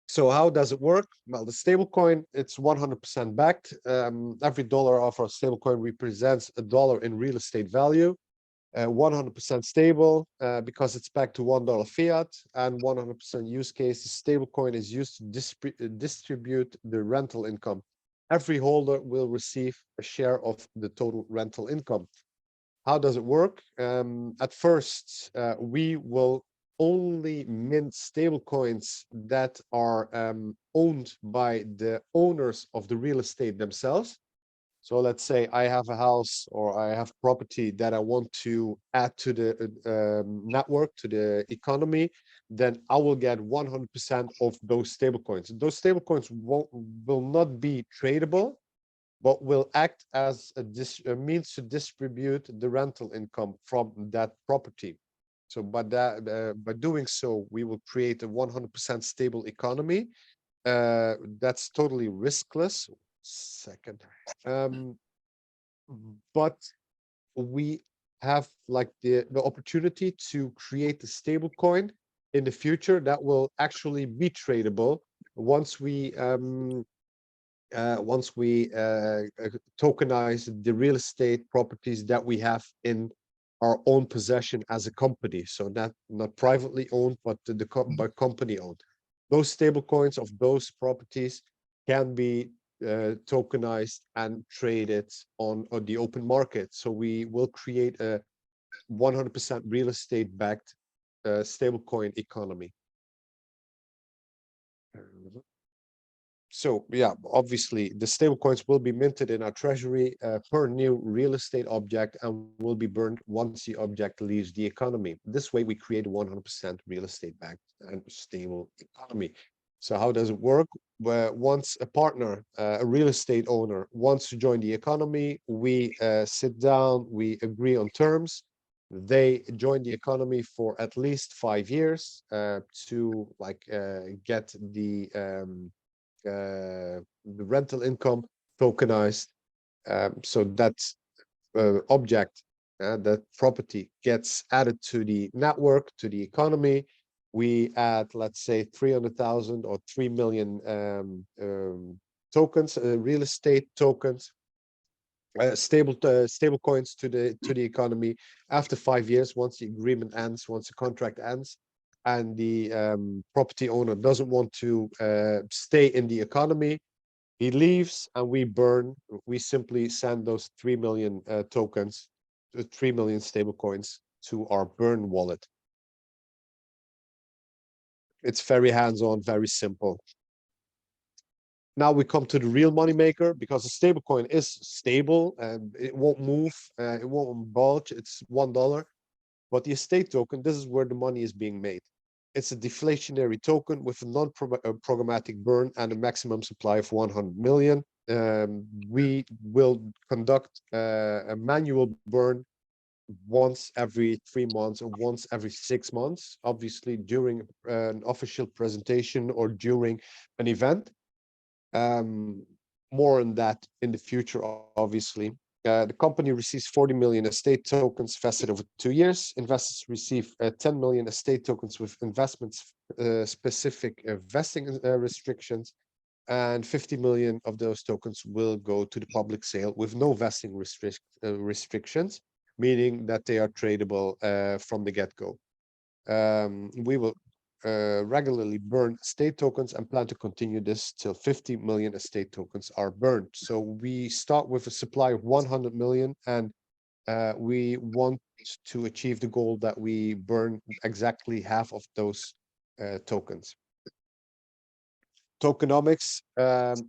So how does it work? Well, the stablecoin, it's 100% backed. Every dollar of our stablecoin represents a dollar in real estate value. 100% stable because it's backed to $1 fiat, and 100% use case. The stablecoin is used to distribute the rental income. Every holder will receive a share of the total rental income. How does it work? At first, we will only mint stablecoins that are owned by the owners of the real estate themselves. So let's say I have a house or I have property that I want to add to the network, to the economy, then I will get 100% of those stablecoins. Those stablecoins will not be tradable, but will act as a means to distribute the rental income from that property. So by doing so, we will create a 100% stable economy that's totally riskless. Second, but we have like the opportunity to create a stable coin in the future that will actually be tradable once we tokenize the real estate properties that we have in our own possession as a company. So not privately owned, but by company owned. Those stable coins of those properties can be tokenized and traded on the open market. So we will create a 100% real estate backed stablecoin economy. So yeah, obviously the stablecoins will be minted in our treasury per new real estate object and will be burned once the object leaves the economy. This way we create a 100% real estate backed and stable economy. So how does it work? Where once a partner, a real estate owner wants to join the economy, we sit down, we agree on terms. They join the economy for at least 5 years to like get the rental income tokenized. So that object, that property gets added to the network, to the economy. We add, let's say, 300,000 or 3 million tokens, real estate tokens, stable coins to the economy. After 5 years, once the agreement ends, once the contract ends, and the property owner doesn't want to stay in the economy, he leaves and we simply send those 3 million tokens, 3 million stable coins to our burn wallet. It's very hands-on, very simple. Now we come to the real money maker, because a stable coin is stable and it won't move, it won't bulge, it's $1. But the estate token, this is where the money is being made. It's a deflationary token with a non-programmatic burn and a maximum supply of 100 million. We will conduct a manual burn once every 3 months or once every 6 months, obviously during an official presentation or during an event. More on that in the future, obviously. The company receives 40 million estate tokens vested over 2 years. Investors receive 10 million estate tokens with investments specific vesting restrictions, and 50 million of those tokens will go to the public sale with no vesting restrictions, meaning that they are tradable from the get-go. We will regularly burn estate tokens and plan to continue this till 50 million estate tokens are burned. So we start with a supply of 100 million, and we want to achieve the goal that we burn exactly half of those tokens. Tokenomics,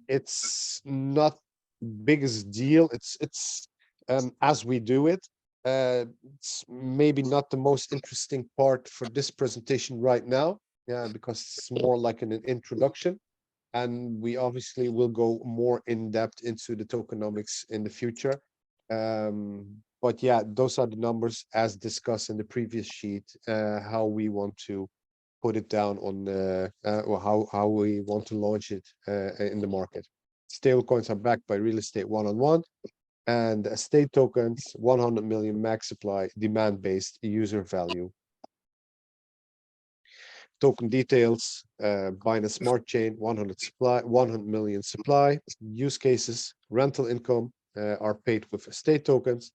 it's not biggest deal. It's as we do it. It's maybe not the most interesting part for this presentation right now, because it's more like an introduction, and we obviously will go more in depth into the tokenomics in the future. But yeah, those are the numbers as discussed in the previous sheet, how we want to put it down on or how we want to launch it in the market. Stablecoins are backed by real estate one-on-one, and estate tokens 100 million max supply, demand-based user value. Token details, Binance Smart Chain 100 million supply. Use cases, rental income are paid with estate tokens,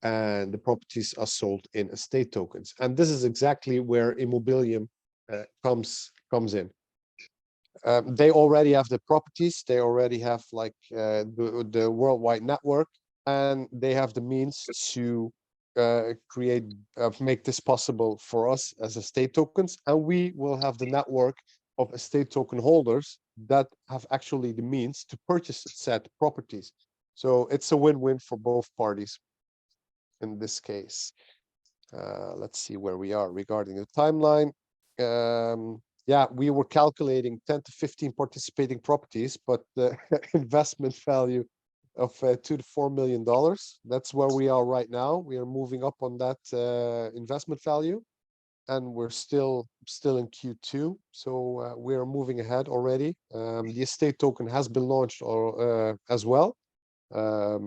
and the properties are sold in estate tokens. And this is exactly where Immobilium comes in. They already have the properties, they already have like the worldwide network, and they have the means to make this possible for us as estate tokens, and we will have the network of estate token holders that have actually the means to purchase said properties. So it's a win-win for both parties in this case. Let's see where we are regarding the timeline. Yeah, we were calculating 10 to 15 participating properties, but the investment value of $2 to $4 million. That's where we are right now. We are moving up on that investment value, and we're still in Q2. So we are moving ahead already. The estate token has been launched as well a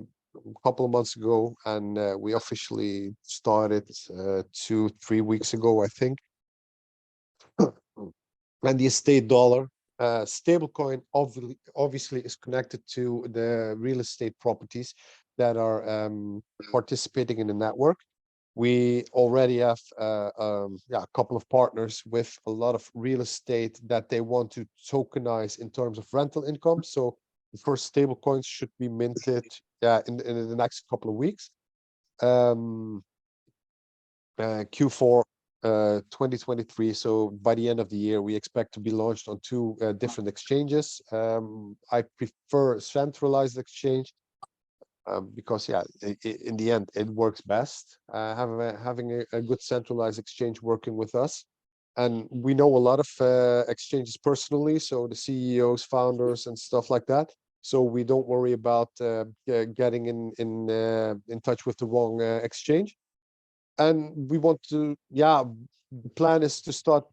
couple of months ago, and we officially started 2-3 weeks ago, I think. And the estate dollar stablecoin obviously is connected to the real estate properties that are participating in the network. We already have a couple of partners with a lot of real estate that they want to tokenize in terms of rental income. So the first stable coins should be minted in the next couple of weeks. Q4 2023. So by the end of the year, we expect to be launched on 2 different exchanges. I prefer centralized exchange because in the end it works best. Having a good centralized exchange working with us, and we know a lot of exchanges personally, so the CEOs, founders, and stuff like that. So we don't worry about getting in touch with the wrong exchange. And we want to, the plan is to start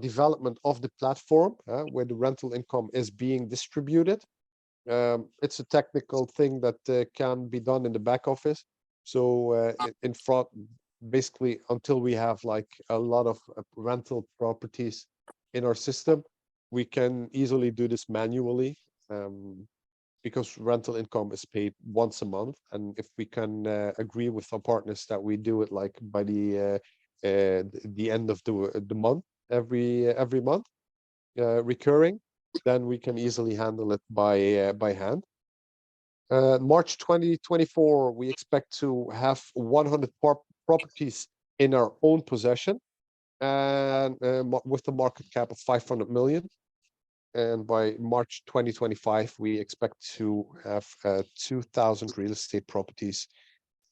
development of the platform where the rental income is being distributed. It's a technical thing that can be done in the back office. So in front, basically, until we have like a lot of rental properties in our system, we can easily do this manually. Because rental income is paid once a month, and if we can agree with our partners that we do it like by the end of the month, every month, recurring, then we can easily handle it by hand. March 2024, we expect to have 100 properties in our own possession, and with the market cap of 500 million. And by March 2025, we expect to have 2,000 real estate properties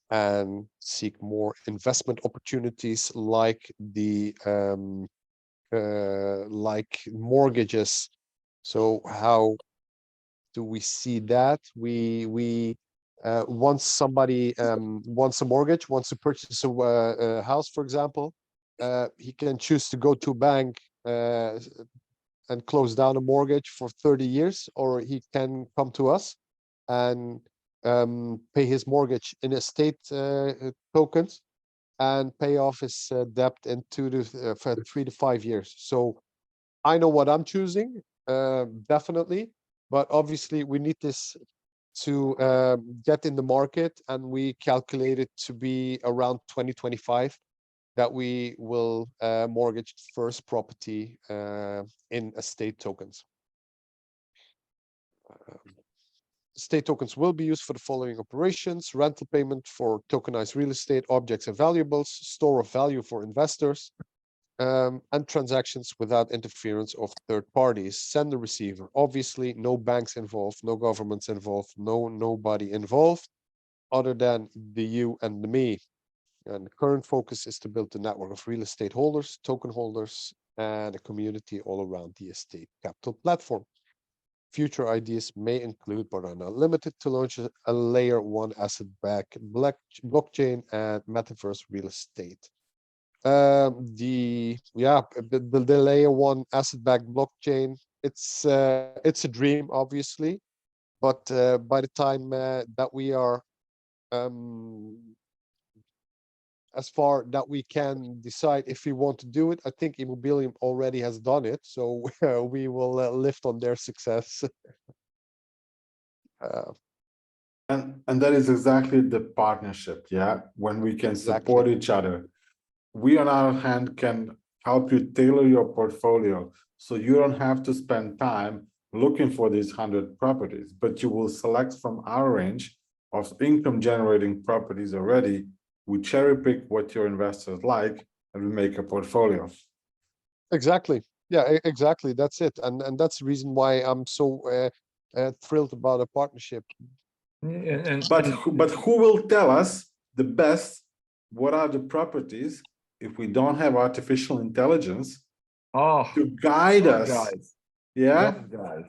and seek more investment opportunities like like mortgages. So how do we see that? We once somebody wants a mortgage, wants to purchase a house, for example, he can choose to go to a bank and close down a mortgage for 30 years, or he can come to us and pay his mortgage in estate tokens and pay off his debt in 3 to 5 years. So I know what I'm choosing, definitely, but obviously we need this to get in the market, and we calculate it to be around 2025 that we will mortgage first property in estate tokens. State tokens will be used for the following operations: rental payment for tokenized real estate, objects and valuables, store of value for investors, and transactions without interference of third parties. Sender receiver. Obviously, no banks involved, no governments involved, nobody involved other than the you and the me. And the current focus is to build a network of real estate holders, token holders, and a community all around the estate capital platform. Future ideas may include, but are not limited to, launch a layer 1 asset-backed blockchain and metaverse real estate. The layer 1 asset-backed blockchain, it's a dream, obviously, but by the time that we are as far that we can decide if we want to do it, I think Immobilium already has done it, so we will lift on their success. And that is exactly the partnership, yeah, when we can support each other. We on our hand can help you tailor your portfolio, so you don't have to spend time looking for these 100 properties, but you will select from our range of income generating properties already. We cherry pick what your investors like, and we make a portfolio. Exactly. Yeah, exactly. That's it. And that's the reason why I'm so thrilled about a partnership. But who will tell us the best what are the properties if we don't have artificial intelligence to guide us? Guys. Yeah. Guys.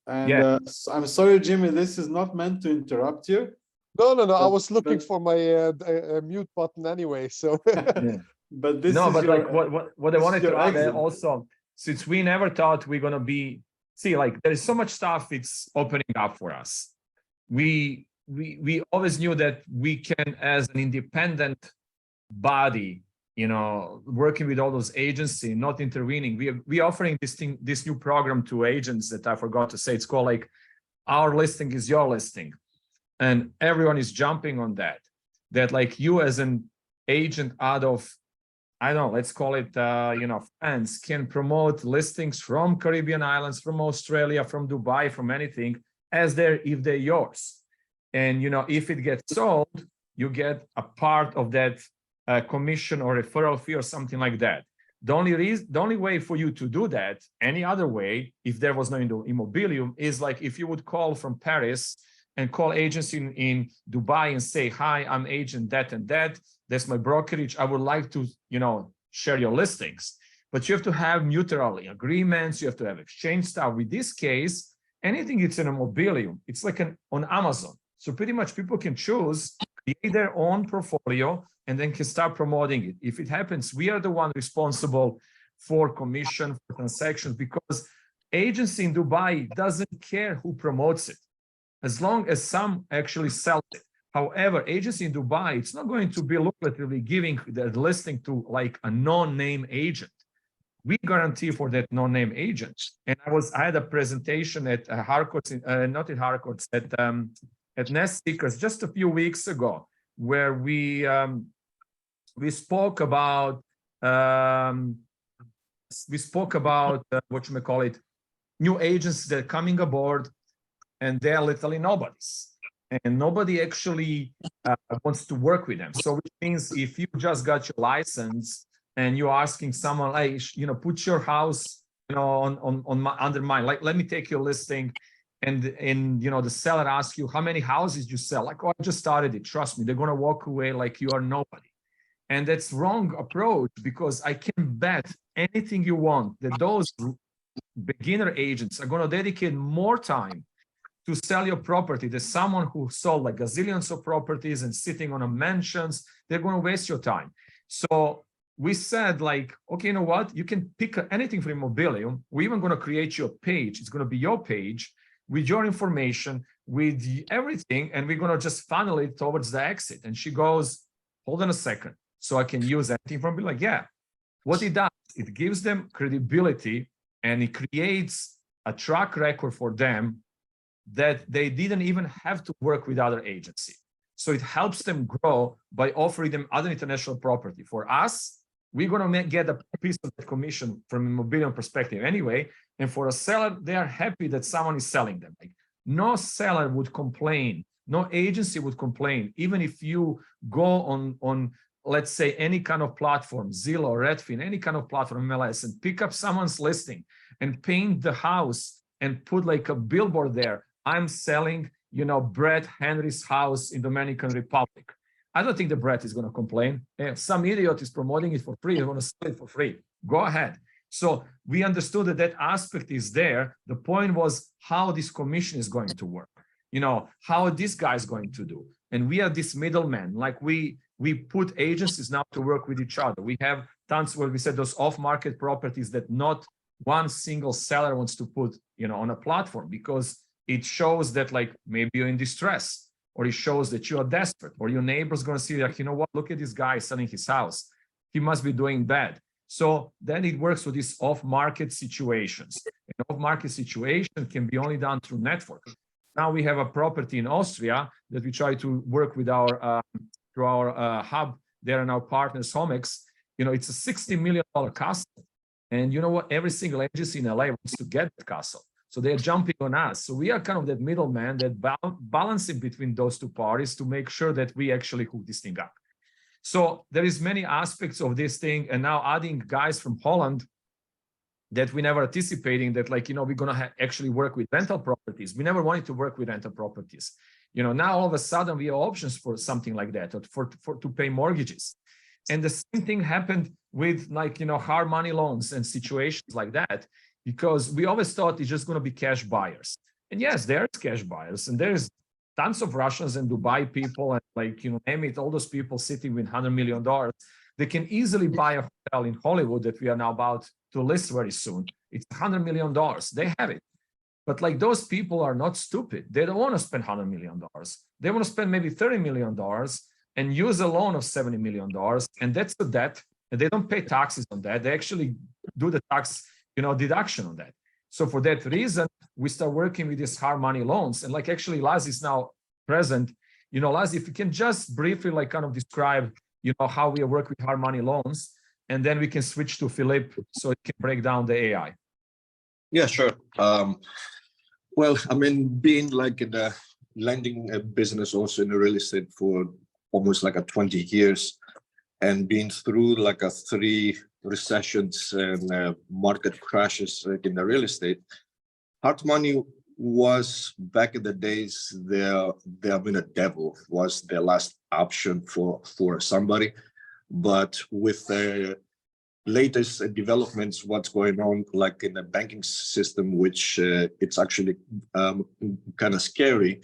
And Yeah. I'm sorry, Jimmy, this is not meant to interrupt you. No. I was looking for my mute button anyway. So. But this no, is but your, like what I wanted to add exit. also, since we never thought we're gonna be, like there is so much stuff it's opening up for us. We always knew that we can, as an independent body, working with all those agencies, not intervening. We offering this new program to agents that I forgot to say. It's called like Our Listing is Your Listing, and everyone is jumping on that. That like you as an agent out of, I don't know, let's call it, France, can promote listings from Caribbean islands, from Australia, from Dubai, from anything, if they're yours. And, if it gets sold, you get a part of that commission or referral fee or something like that. The only way for you to do that, any other way, if there was no Immobilium, is like if you would call from Paris and call agency in Dubai and say, hi, I'm agent that and that. That's my brokerage. I would like to, share your listings. But you have to have mutual agreements. You have to have exchange stuff. With this case, anything it's in Immobilium, it's like on Amazon. So pretty much people can choose, create their own portfolio, and then can start promoting it. If it happens, we are the one responsible for commission, for transactions, because agency in Dubai doesn't care who promotes it, as long as some actually sell it. However, agency in Dubai, it's not going to be lucratively giving the listing to like a non-name agent. We guarantee for that non-name agent. And I had a presentation at Harcourt's, not at Harcourt's, at Nest Seekers just a few weeks ago, where we spoke about what you may call it, new agents that are coming aboard, and they're literally nobodies, and nobody actually wants to work with them. So which means if you just got your license and you're asking someone, like, put your house, under mine, like, let me take your listing, and the seller asks you, how many houses you sell? Like, oh, I just started it. Trust me, they're gonna walk away like you are nobody. And that's wrong approach, because I can bet anything you want that those beginner agents are gonna dedicate more time to sell your property. There's someone who sold like gazillions of properties and sitting on a mansions. They're going to waste your time. So we said, like, okay, you know what? You can pick anything from Immobilium. We're even going to create you a page. It's going to be your page with your information. with everything, and we're gonna just funnel it towards the exit. And she goes, hold on a second, so I can use anything from me? Like, yeah. What it does, it gives them credibility, and it creates a track record for them that they didn't even have to work with other agency. So it helps them grow by offering them other international property. For us, we're gonna get a piece of the commission from a Immobilium perspective anyway. And for a seller, they are happy that someone is selling them. Like, no seller would complain, no agency would complain, even if you go on let's say any kind of platform, Zillow, Redfin, any kind of platform, MLS, and pick up someone's listing and paint the house and put like a billboard there. I'm selling, you know, Brett Henry's house in Dominican Republic. I don't think the Brett is going to complain. If some idiot is promoting it for free, they want to sell it for free. Go ahead. So we understood that that aspect is there. The point was how this commission is going to work. You know, how this guy is going to do. And we are this middleman. Like we put agencies now to work with each other. We have tons where we said those off-market properties that not one single seller wants to put, you know, on a platform, because it shows that like maybe you're in distress, or it shows that you are desperate, or your neighbor's going to see like, you know what, look at this guy selling his house. He must be doing bad. So then it works with these off-market situations. An off-market situation can be only done through network. Now we have a property in Austria that we try to work with our through our hub there and our partners, Homex. You know, it's a $60 million castle. And you know what? Every single agency in LA wants to get that castle. So they're jumping on us. So we are kind of that middleman that balancing between those two parties to make sure that we actually hook this thing up. So there is many aspects of this thing. And now adding guys from Holland that we never anticipating that, like, you know, we're going to actually work with rental properties. We never wanted to work with rental properties. You know, now all of a sudden we have options for something like that, or to pay mortgages. And the same thing happened with, like, you know, hard money loans and situations like that, because we always thought it's just going to be cash buyers. And yes, there's cash buyers, and there's tons of Russians and Dubai people, and like, you know, name it, all those people sitting with $100 million. They can easily buy a hotel in Hollywood that we are now about to list very soon. It's $100 million. They have it. But like, those people are not stupid. They don't want to spend $100 million. They want to spend maybe $30 million and use a loan of $70 million. And that's the debt. And they don't pay taxes on that. They actually do the tax, you know, deduction on that. So for that reason, we start working with these hard money loans. And like, actually, Laz is now present. You know, Laz, if you can just briefly like kind of describe, you know, how we work with hard money loans, and then we can switch to Philippe so it can break down the AI. Yeah, sure. Well, I mean, being like in the lending business, also in the real estate for almost like 20 years, and being through like 3 recessions and market crashes in the real estate, hard money was, back in the days, I mean, a devil was the last option for somebody. But with the latest developments, what's going on like in the banking system, which it's actually kind of scary,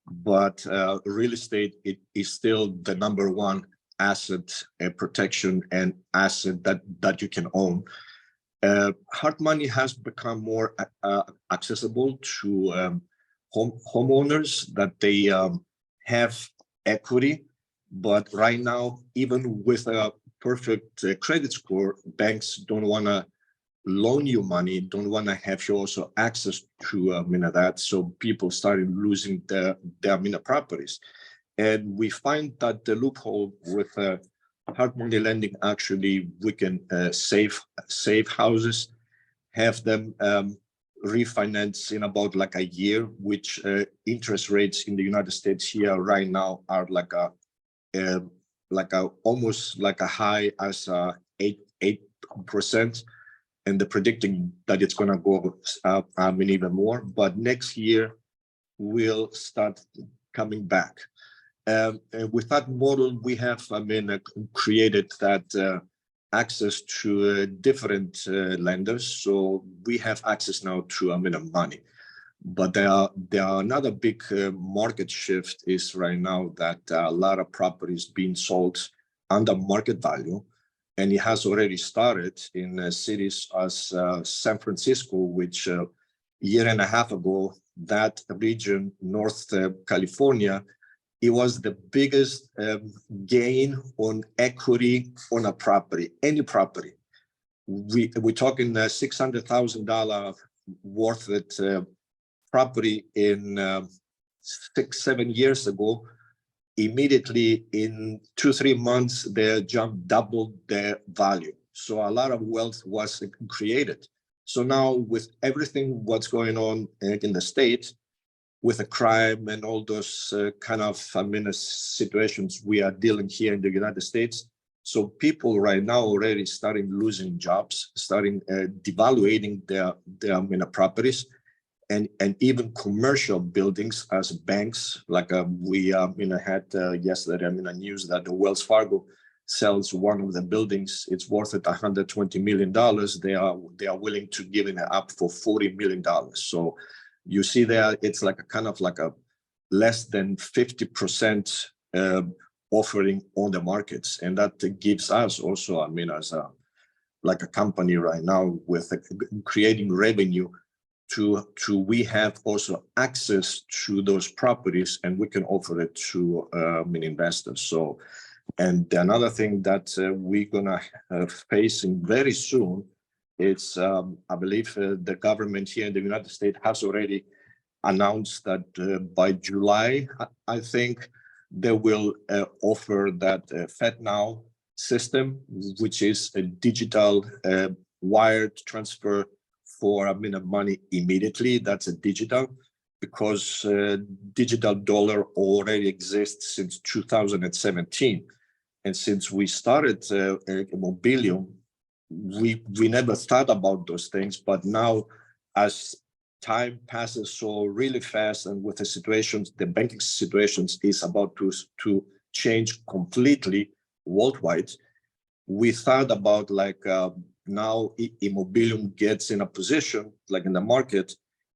but real estate, it is still the #1 asset protection and asset that you can own. Hard money has become more accessible to homeowners, that they have equity. But right now, even with a perfect credit score, banks don't want to loan you money, don't want to have you also access to that. So people started losing their properties. And we find that the loophole with hard money lending, actually, we can save houses, have them refinance in about like a year, which interest rates in the United States here right now are like almost like a high as 8%, and they're predicting that it's going to go up, even more. But next year will start coming back. And with that model, we have, created that access to different lenders. So we have access now to money. But there are another big market shift is right now that a lot of properties being sold under market value, and it has already started in cities as San Francisco, which year and a half ago, that region, North California, it was the biggest gain on equity on a property, any property. We're talking $600,000 worth of property in 6-7 years ago. Immediately in 2-3 months, they jumped double their value. So a lot of wealth was created. So now with everything what's going on in the state, with the crime and all those kind of situations we are dealing here in the United States. So people right now already starting losing jobs, starting devaluating their properties, and even commercial buildings as banks, like we had yesterday news that the Wells Fargo sells one of the buildings. It's worth it $120 million. They are willing to give it up for $40 million. So you see there, it's like a kind of like a less than 50% offering on the markets, and that gives us also, as a company right now with creating revenue. We have also access to those properties, and we can offer it to investors. So, and another thing that we're gonna facing very soon, it's I believe the government here in the United States has already announced that by July, I think they will offer that FedNow system, which is a digital wired transfer for money immediately. That's a digital, because digital dollar already exists since 2017. And since we started Immobilium, we never thought about those things. But now, as time passes so really fast, and with the situations, the banking situations is about to change completely worldwide, we thought about now Immobilium gets in a position, like in the market,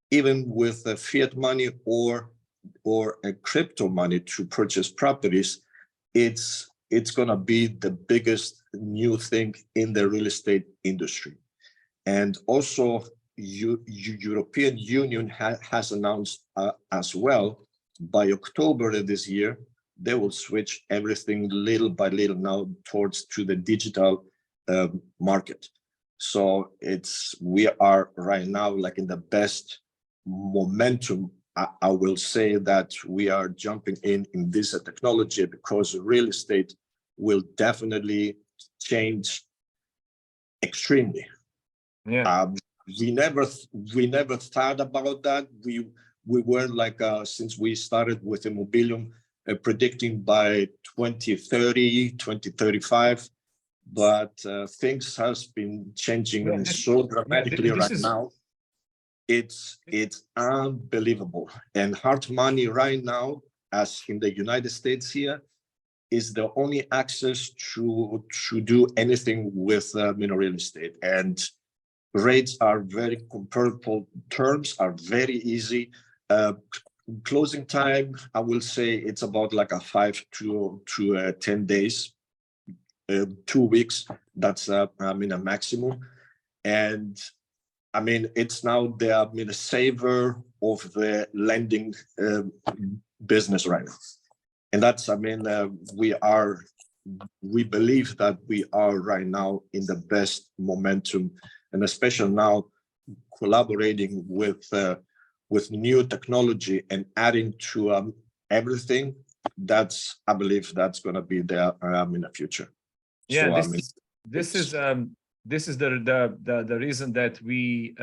even with the fiat money or a crypto money to purchase properties, it's gonna be the biggest new thing in the real estate industry. And also, European Union has announced as well, by October of this year, they will switch everything little by little now towards to the digital market. So we are right now like in the best momentum. I will say that we are jumping in this technology, because real estate will definitely change extremely. Yeah. We never thought about that. We were since we started with Immobilium, predicting by 2030, 2035. But things has been changing so dramatically now. It's unbelievable. And hard money right now, as in the United States here, is the only access to do anything with real estate. And rates are very comparable, terms are very easy. Closing time, I will say it's about like a 5 to 10 days. 2 weeks, that's a maximum. And it's now the saver of the lending business right now. And that's we believe that we are right now in the best momentum, and especially now collaborating with new technology and adding to everything. I believe that's going to be there in the future. Yeah, So, this is the reason that we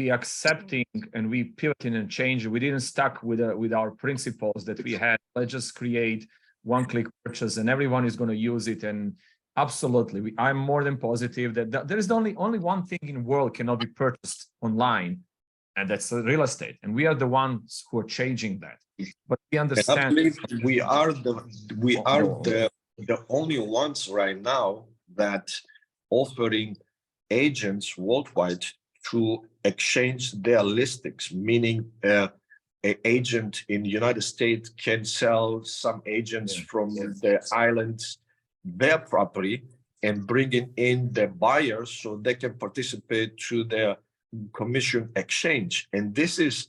accepting and we pivoting and changing. We didn't stuck with our principles that we had. Let's just create one-click purchase and everyone is going to use it. And absolutely, I'm more than positive that there is only one thing in the world cannot be purchased online, and that's real estate. And we are the ones who are changing that. But we understand. I believe we are the only ones right now that offering agents worldwide to exchange their listings, meaning an agent in the United States can sell some agents from the islands their property and bringing in the buyers so they can participate to their commission exchange. And this is,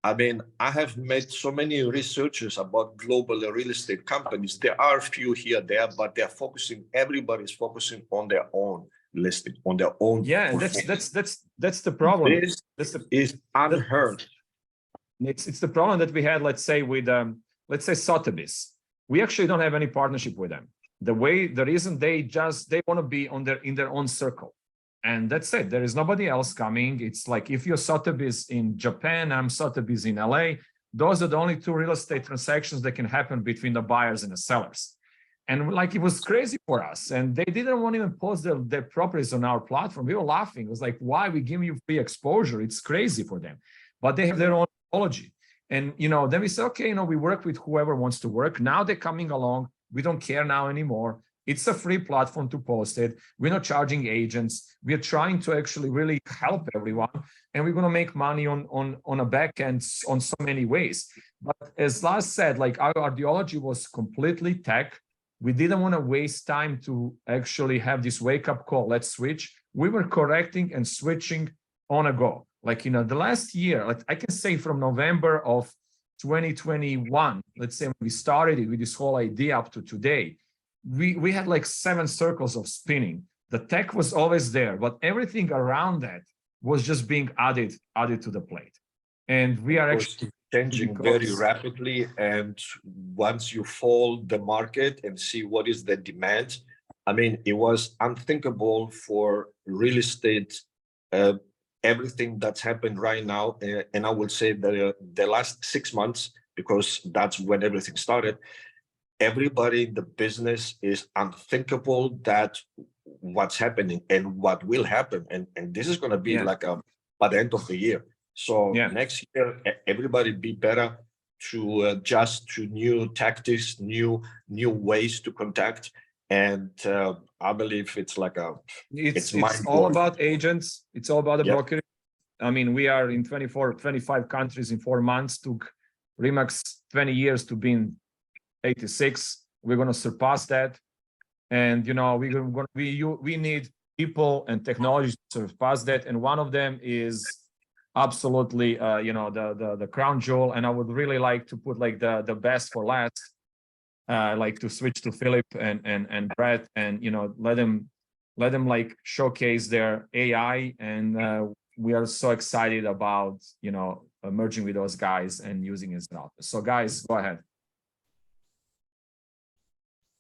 I mean, I have met so many researchers about global real estate companies. There are a few here, there, but they're focusing, everybody's focusing on their own listing, on their own. Yeah, and that's the problem. This is unheard. It's the problem that we had, let's say, with let's say Sotheby's. We actually don't have any partnership with them. The reason they want to be in their own circle. And that's it. There is nobody else coming. It's like if you're Sotheby's in Japan, I'm Sotheby's in LA. Those are the only two real estate transactions that can happen between the buyers and the sellers. And like, it was crazy for us. And they didn't want to even post their properties on our platform. We were laughing. It was like, why we give you free exposure? It's crazy for them. But they have their own technology. And, then we say, okay, we work with whoever wants to work. Now they're coming along. We don't care now anymore. It's a free platform to post it. We're not charging agents. We're trying to actually really help everyone. And we're going to make money on a back end on so many ways. But as Lars said, like our ideology was completely tech. We didn't want to waste time to actually have this wake up call. Let's switch. We were correcting and switching on a go. Like, the last year, like I can say from November of 2021, let's say when we started it with this whole idea up to today, we had like 7 circles of spinning. The tech was always there, but everything around that was just being added to the plate. And we are actually changing very rapidly. And once you follow the market and see what is the demand, I mean, it was unthinkable for real estate, everything that's happened right now. And I will say that the last 6 months, because that's when everything started, everybody in the business is unthinkable that what's happening and what will happen. And this is going to be like by the end of the year. So next year, everybody be better to adjust to new tactics, new ways to contact. And I believe it's like it's all about agents. It's all about the brokerage. I mean, we are in 25 countries in 4 months. Took Remax 20 years to be in 86. We're going to surpass that. And, we need people and technology to surpass that. And one of them is absolutely, the crown jewel. And I would really like to put like the best for last, like to switch to Philip and Brett and, let them like showcase their AI. And we are so excited about, merging with those guys and using his office. So guys, go ahead.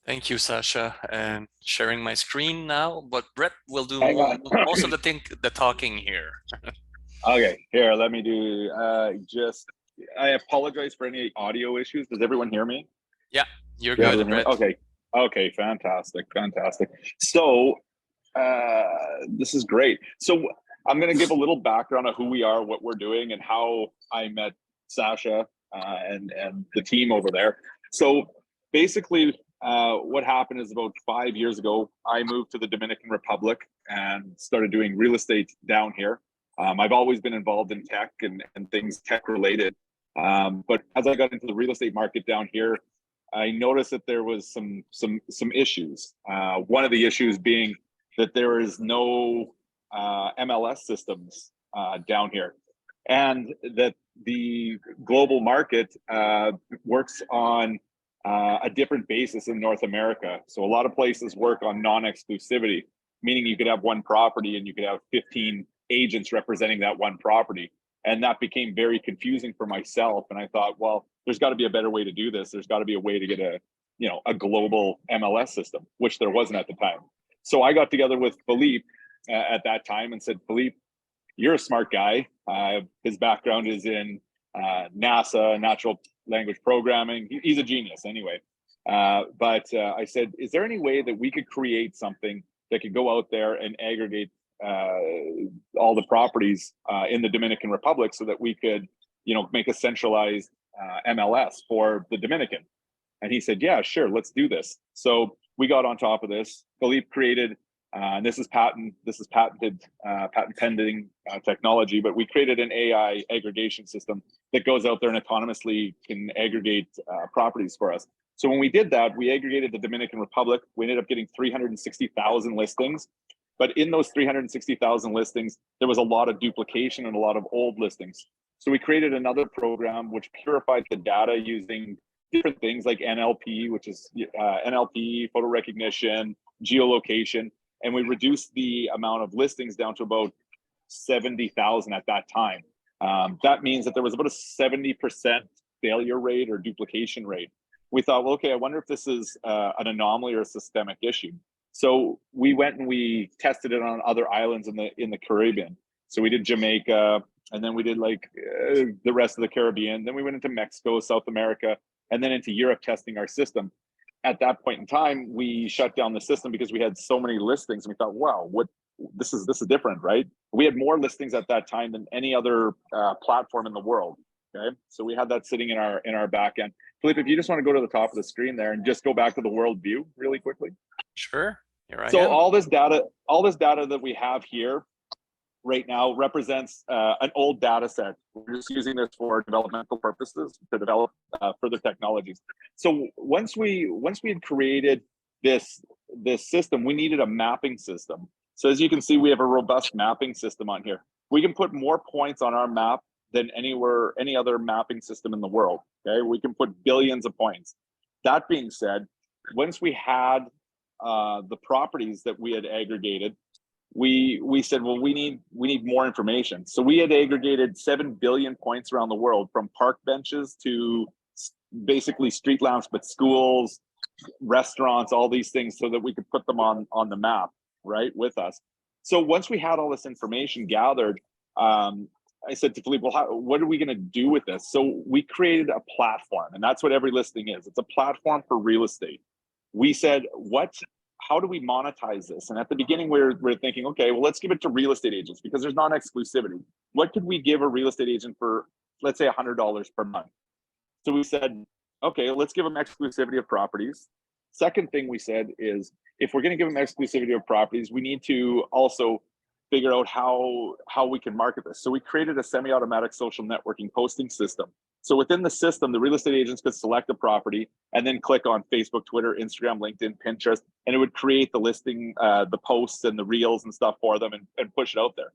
Thank you, Sasha, and sharing my screen now, but Brett will do most of the talking here. Okay, here, let me do I apologize for any audio issues. Does everyone hear me? Yeah, you're good, Brett. Okay, fantastic. So, this is great. So I'm going to give a little background of who we are, what we're doing, and how I met Sasha and the team over there. So basically, what happened is about 5 years ago, I moved to the Dominican Republic and started doing real estate down here. I've always been involved in tech and things tech related. But as I got into the real estate market down here, I noticed that there was some issues. One of the issues being that there is no MLS systems down here, and that the global market works on a different basis in North America. So a lot of places work on non-exclusivity, meaning you could have one property and you could have 15 agents representing that one property. And that became very confusing for myself. And I thought, well, there's got to be a better way to do this. There's got to be a way to get a global MLS system, which there wasn't at the time. So I got together with Philippe at that time and said, Philippe, you're a smart guy. His background is in NASA, natural language programming. He's a genius anyway. But I said, is there any way that we could create something that could go out there and aggregate all the properties in the Dominican Republic so that we could, make a centralized MLS for the Dominican? And he said, yeah, sure, let's do this. So we got on top of this. Philippe created, and this is patent pending technology, but we created an AI aggregation system that goes out there and autonomously can aggregate properties for us. So when we did that, we aggregated the Dominican Republic. We ended up getting 360,000 listings. But in those 360,000 listings, there was a lot of duplication and a lot of old listings. So we created another program which purified the data using different things like NLP, which is NLP, photo recognition, geolocation, and we reduced the amount of listings down to about 70,000 at that time. That means that there was about a 70% failure rate or duplication rate. We thought, well, okay, I wonder if this is an anomaly or a systemic issue. So we went and we tested it on other islands in the Caribbean. So we did Jamaica, and then we did like the rest of the Caribbean. Then we went into Mexico, South America, and then into Europe testing our system. At that point in time, we shut down the system because we had so many listings, and we thought, wow, this is different, right? We had more listings at that time than any other platform in the world. Okay, so we had that sitting in our back end. Philippe, if you just want to go to the top of the screen there and just go back to the world view really quickly. Sure. Here I So am. all this data that we have here right now represents an old data set. We're just using this for developmental purposes to develop further technologies. So once we had created this system, we needed a mapping system. So as you can see, we have a robust mapping system on here. We can put more points on our map than any other mapping system in the world. Okay, we can put billions of points. That being said, once we had the properties that we had aggregated, we said, well, we need more information. So we had aggregated 7 billion points around the world, from park benches to basically street lamps, but schools, restaurants, all these things, so that we could put them on the map, right, with us. So once we had all this information gathered, I said to Philippe, well, what are we going to do with this? So we created a platform, and that's what every listing is. It's a platform for real estate. We said, how do we monetize this? And at the beginning, we're thinking, okay, well, let's give it to real estate agents because there's non-exclusivity. What could we give a real estate agent for, let's say, $100 per month? So we said, okay, let's give them exclusivity of properties. Second thing we said is, if we're going to give them exclusivity of properties, we need to also figure out how we can market this. So we created a semi-automatic social networking posting system. So within the system, the real estate agents could select a property and then click on Facebook, Twitter, Instagram, LinkedIn, Pinterest, and it would create the listing, the posts and the reels and stuff for them and push it out there.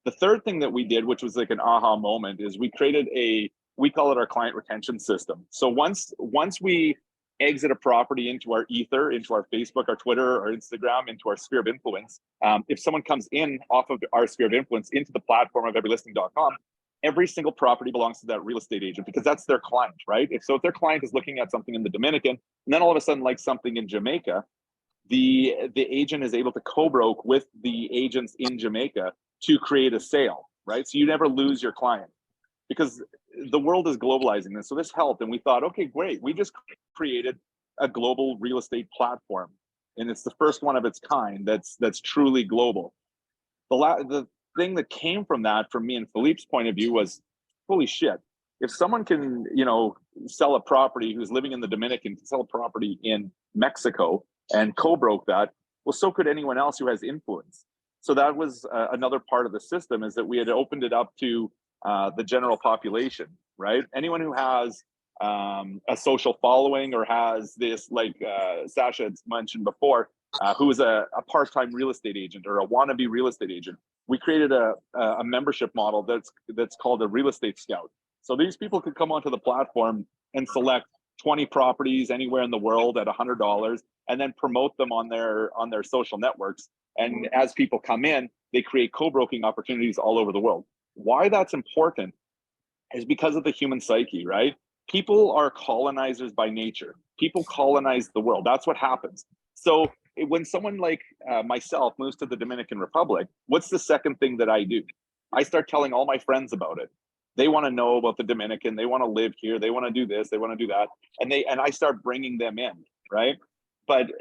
The third thing that we did, which was like an aha moment, is we created we call it our client retention system. So once we exit a property into our ether, into our Facebook, our Twitter, our Instagram, into our sphere of influence, if someone comes in off of our sphere of influence into the platform of everylisting.com, every single property belongs to that real estate agent because that's their client, right? If their client is looking at something in the Dominican and then all of a sudden likes something in Jamaica, the agent is able to co-broke with the agents in Jamaica to create a sale, right? So you never lose your client, because the world is globalizing this. So this helped, and we thought, okay, great. We just created a global real estate platform, and it's the first one of its kind that's truly global. The thing that came from that, from me and Philippe's point of view, was, holy shit, if someone can, sell a property, who's living in the Dominican, can sell a property in Mexico and co-broke that, well, so could anyone else who has influence. So that was another part of the system, is that we had opened it up to the general population, right? Anyone who has a social following or has this, like Sasha had mentioned before, who is a part-time real estate agent or a wannabe real estate agent. We created a membership model that's called a real estate scout. So these people could come onto the platform and select 20 properties anywhere in the world at $100, and then promote them on their social networks. And as people come in, they create co-broking opportunities all over the world. Why that's important is because of the human psyche, right? People are colonizers by nature. People colonize the world. That's what happens. So when someone like myself moves to the Dominican Republic, what's the second thing that I do? I start telling all my friends about it. They want to know about the Dominican. They want to live here. They want to do this. They want to do that. And I start bringing them in, right? But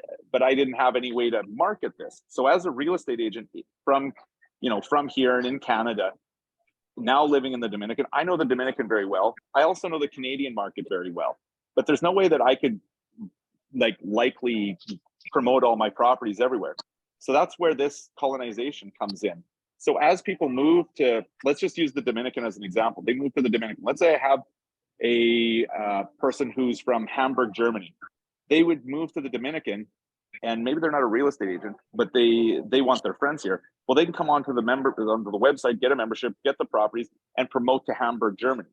I didn't have any way to market this. So as a real estate agent from here and in Canada, now living in the Dominican, I know the Dominican very well. I also know the Canadian market very well, but there's no way that I could likely promote all my properties everywhere. So that's where this colonization comes in. So as people move to, let's just use the Dominican as an example. They move to the Dominican. Let's say I have a person who's from Hamburg, Germany. They would move to the Dominican and maybe they're not a real estate agent, but they want their friends here. Well, they can come onto the website, get a membership, get the properties, and promote to Hamburg, Germany.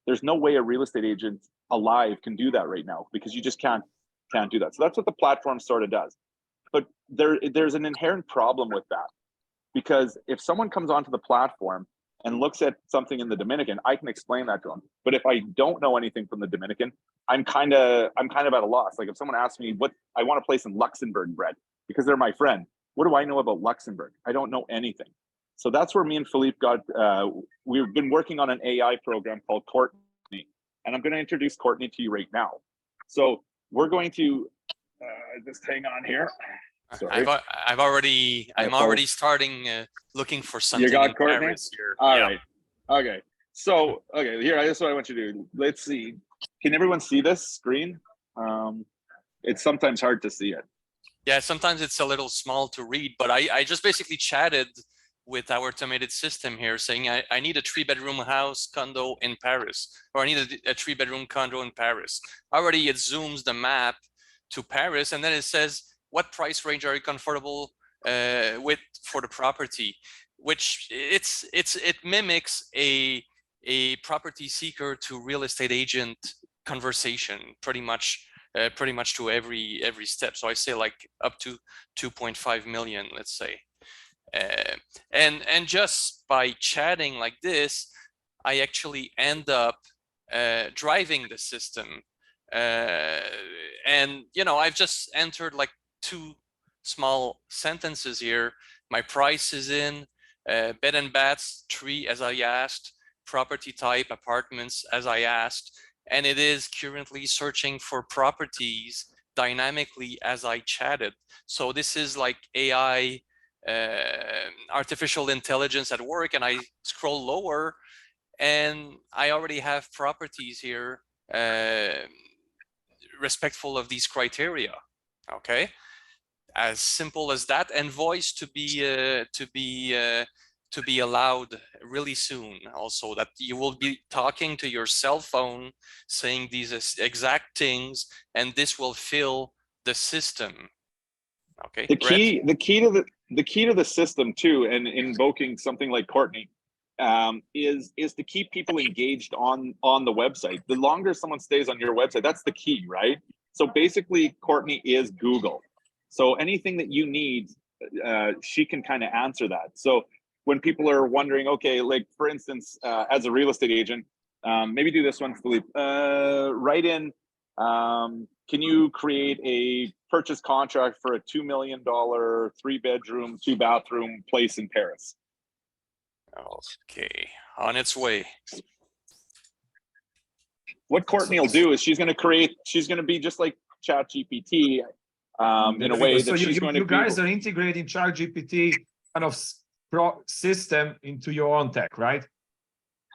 There's no way a real estate agent alive can do that right now, because you just can't do that. So that's what the platform sort of does. But there's an inherent problem with that, because if someone comes onto the platform and looks at something in the Dominican, I can explain that to them. But if I don't know anything from the Dominican, I'm kind of at a loss. Like if someone asks me what I want a place in Luxembourg, Brett, because they're my friend, what do I know about Luxembourg? I don't know anything. So that's where me and Philippe got, we've been working on an AI program called Courtney. And I'm going to introduce Courtney to you right now. So we're going to just hang on here. Sorry. I'm already starting looking for something You got in Courtney? Paris here. All Yeah. right. Okay. So, okay, here, this is what I want you to do. Let's see. Can everyone see this screen? It's sometimes hard to see it. Yeah, sometimes it's a little small to read, but I just basically chatted with our automated system here saying I need a 3-bedroom house condo in Paris, or I need a 3-bedroom condo in Paris. Already it zooms the map to Paris, and then it says, what price range are you comfortable with for the property? Which it mimics a property seeker to real estate agent conversation pretty much to every step. So I say like up to 2.5 million, let's say. And just by chatting like this, I actually end up driving the system. And I've just entered like 2 small sentences here. My price is in, bed and baths 3 as I asked, property type apartments as I asked, and it is currently searching for properties dynamically as I chatted. So this is like AI, artificial intelligence at work, and I scroll lower and I already have properties here respectful of these criteria. Okay, as simple as that, and voice to be allowed really soon. Also, that you will be talking to your cell phone, saying these exact things, and this will fill the system. Okay. The key to the system too, and invoking something like Courtney, is to keep people engaged on the website. The longer someone stays on your website, that's the key, right? So basically, Courtney is Google. So anything that you need, she can kind of answer that. So when people are wondering, okay, like for instance, as a real estate agent, maybe do this one, Philippe. Write in, can you create a purchase contract for a $2 million 3-bedroom, 2-bathroom place in Paris? Okay, on its way. What Courtney will do is she's going to be just like ChatGPT, in a way that she's going to. You guys are integrating ChatGPT kind of system into your own tech, right?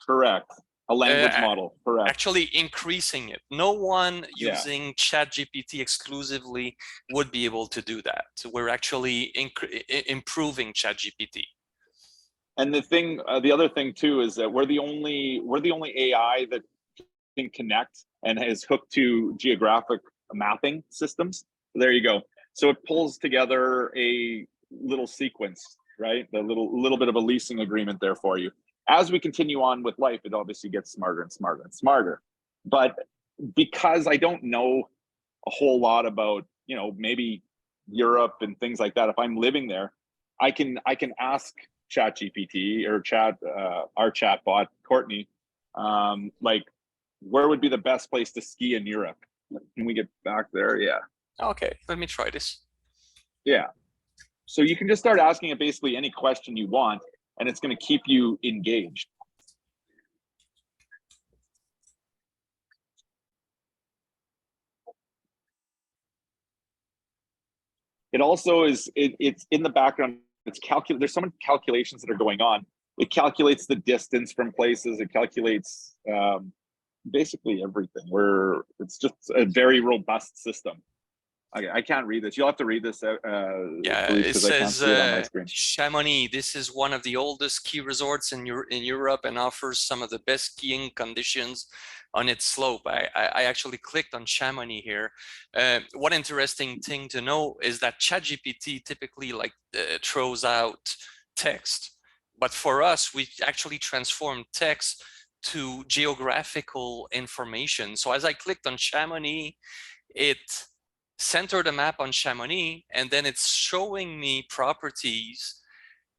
Correct. A language model. Correct. Actually increasing it. No one using ChatGPT exclusively would be able to do that. So we're actually improving ChatGPT. And the other thing too is that we're the only AI that can connect and is hooked to geographic mapping systems. There you go. So it pulls together a little sequence, right? The little bit of a leasing agreement there for you. As we continue on with life, it obviously gets smarter and smarter and smarter. But because I don't know a whole lot about, maybe Europe and things like that, if I'm living there, I can ask ChatGPT or our chatbot Courtney, like, where would be the best place to ski in Europe? Can we get back there? Yeah. Okay, let me try this. Yeah. So you can just start asking it basically any question you want, and it's going to keep you engaged. It also is, it's in the background, there's so many calculations that are going on. It calculates the distance from places. It calculates basically everything. It's just a very robust system. I can't read this. You'll have to read this. Yeah, Philippe, it 'cause I can't says see it on my screen. Chamonix. This is one of the oldest ski resorts in Europe and offers some of the best skiing conditions on its slope. I actually clicked on Chamonix here. One interesting thing to know is that ChatGPT typically like throws out text, but for us, we actually transform text to geographical information. So as I clicked on Chamonix, it centered a map on Chamonix, and then it's showing me properties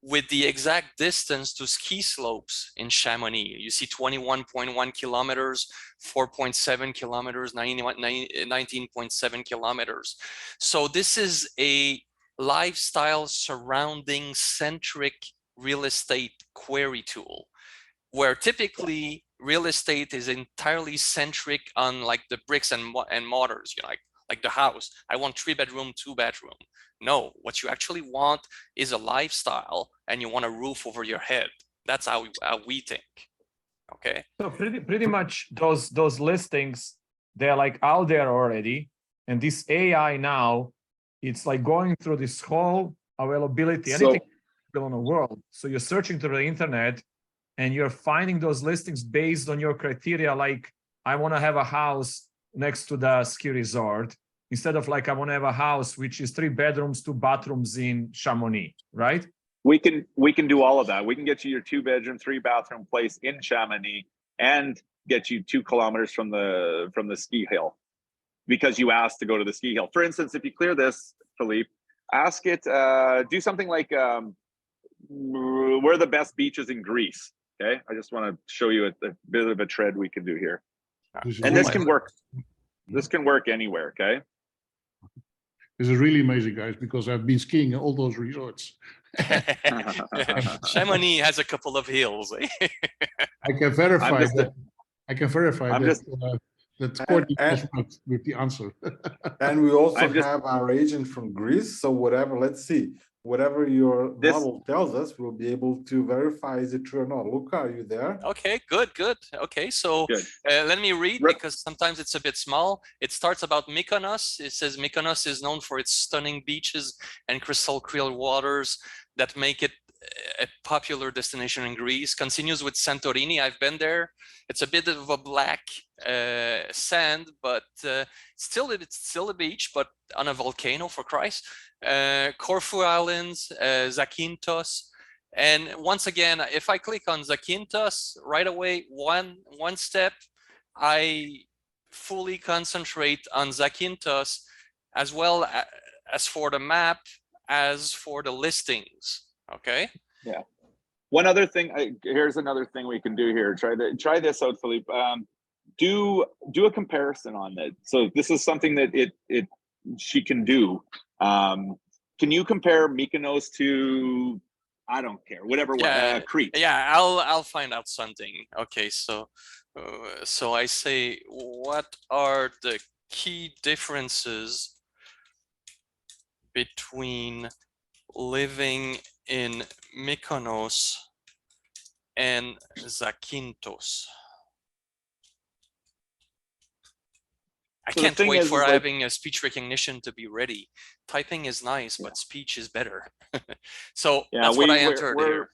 with the exact distance to ski slopes in Chamonix. You see 21.1 kilometers, 4.7 kilometers, 19.7 kilometers. So this is a lifestyle surrounding centric real estate query tool, where typically real estate is entirely centric on like the bricks and mortars, you know, like the house. I want 3-bedroom, 2-bedroom. No, what you actually want is a lifestyle, and you want a roof over your head. That's how we think. Okay. So pretty much those listings, they're like out there already, and this AI now, it's like going through this whole availability, So- anything in the world. So you're searching through the internet, and you're finding those listings based on your criteria. Like, I want to have a house next to the ski resort, instead of like, I want to have a house which is 3 bedrooms, 2 bathrooms in Chamonix, right? We can do all of that. We can get you your 2-bedroom, 3-bathroom place in Chamonix and get you 2 kilometers from the ski hill, because you asked to go to the ski hill. For instance, if you clear this, Philippe, ask it, do something like, where are the best beaches in Greece? Okay, I just want to show you a bit of a tread we can do here. And this can work. This can work anywhere, okay? This is really amazing, guys, because I've been skiing in all those resorts. Chamonix has a couple of hills. I can verify just that. I can verify I'm that. just- That Courtney and- was right with the answer. And we also I'm just- have our agent from Greece, so whatever, let's see, whatever your This- model tells us, we'll be able to verify is it true or not. Luca, are you there? Okay, good. Okay, so Good. let me read, Re- because sometimes it's a bit small. It starts about Mykonos. It says Mykonos is known for its stunning beaches and crystal clear waters that make it a popular destination in Greece. Continues with Santorini. I've been there. It's a bit of a black sand, but it's still a beach, but on a volcano, for Christ. Corfu Islands, Zakynthos. And once again, if I click on Zakynthos right away, one step, I fully concentrate on Zakynthos, as well as for the map, as for the listings. Okay. One other thing, here's another thing we can do here. Try this out, Philippe. Do a comparison on that. So this is something that she can do. Can you compare Mykonos to, I don't care, whatever, Crete? Yeah, I'll find out something. Okay, so I say, what are the key differences between living in Mykonos and Zakynthos? I So the can't thing wait is for like- having a speech recognition to be ready. Typing is nice, but speech is better. So Yeah, that's what I entered here.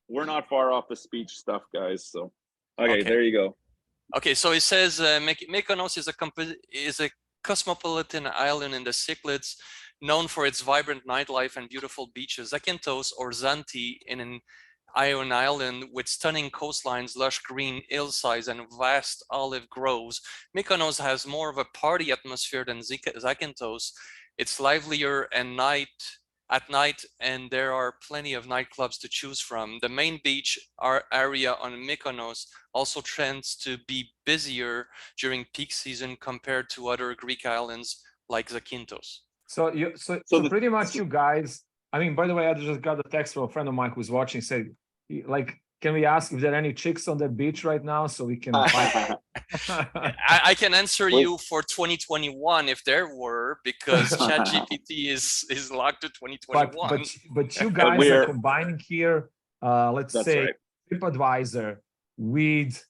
We're not far off the speech stuff, guys. So, okay, Okay. there you go. Okay, so it says Mykonos is a cosmopolitan island in the Cyclades, known for its vibrant nightlife and beautiful beaches. Zakynthos, or Zanti, in an Ion Island with stunning coastlines, lush green hillsides, and vast olive groves. Mykonos has more of a party atmosphere than Zakynthos. It's livelier at night, and there are plenty of nightclubs to choose from. The main beach area on Mykonos also tends to be busier during peak season compared to other Greek islands like Zakynthos. So the- pretty much you guys, I mean, by the way, I just got a text from a friend of mine who's watching, said, like, can we ask if there are any chicks on the beach right now so we can find I can answer you for 2021 if there were, because ChatGPT is locked to 2021. but you guys are we're- combining here, let's That's say right. TripAdvisor with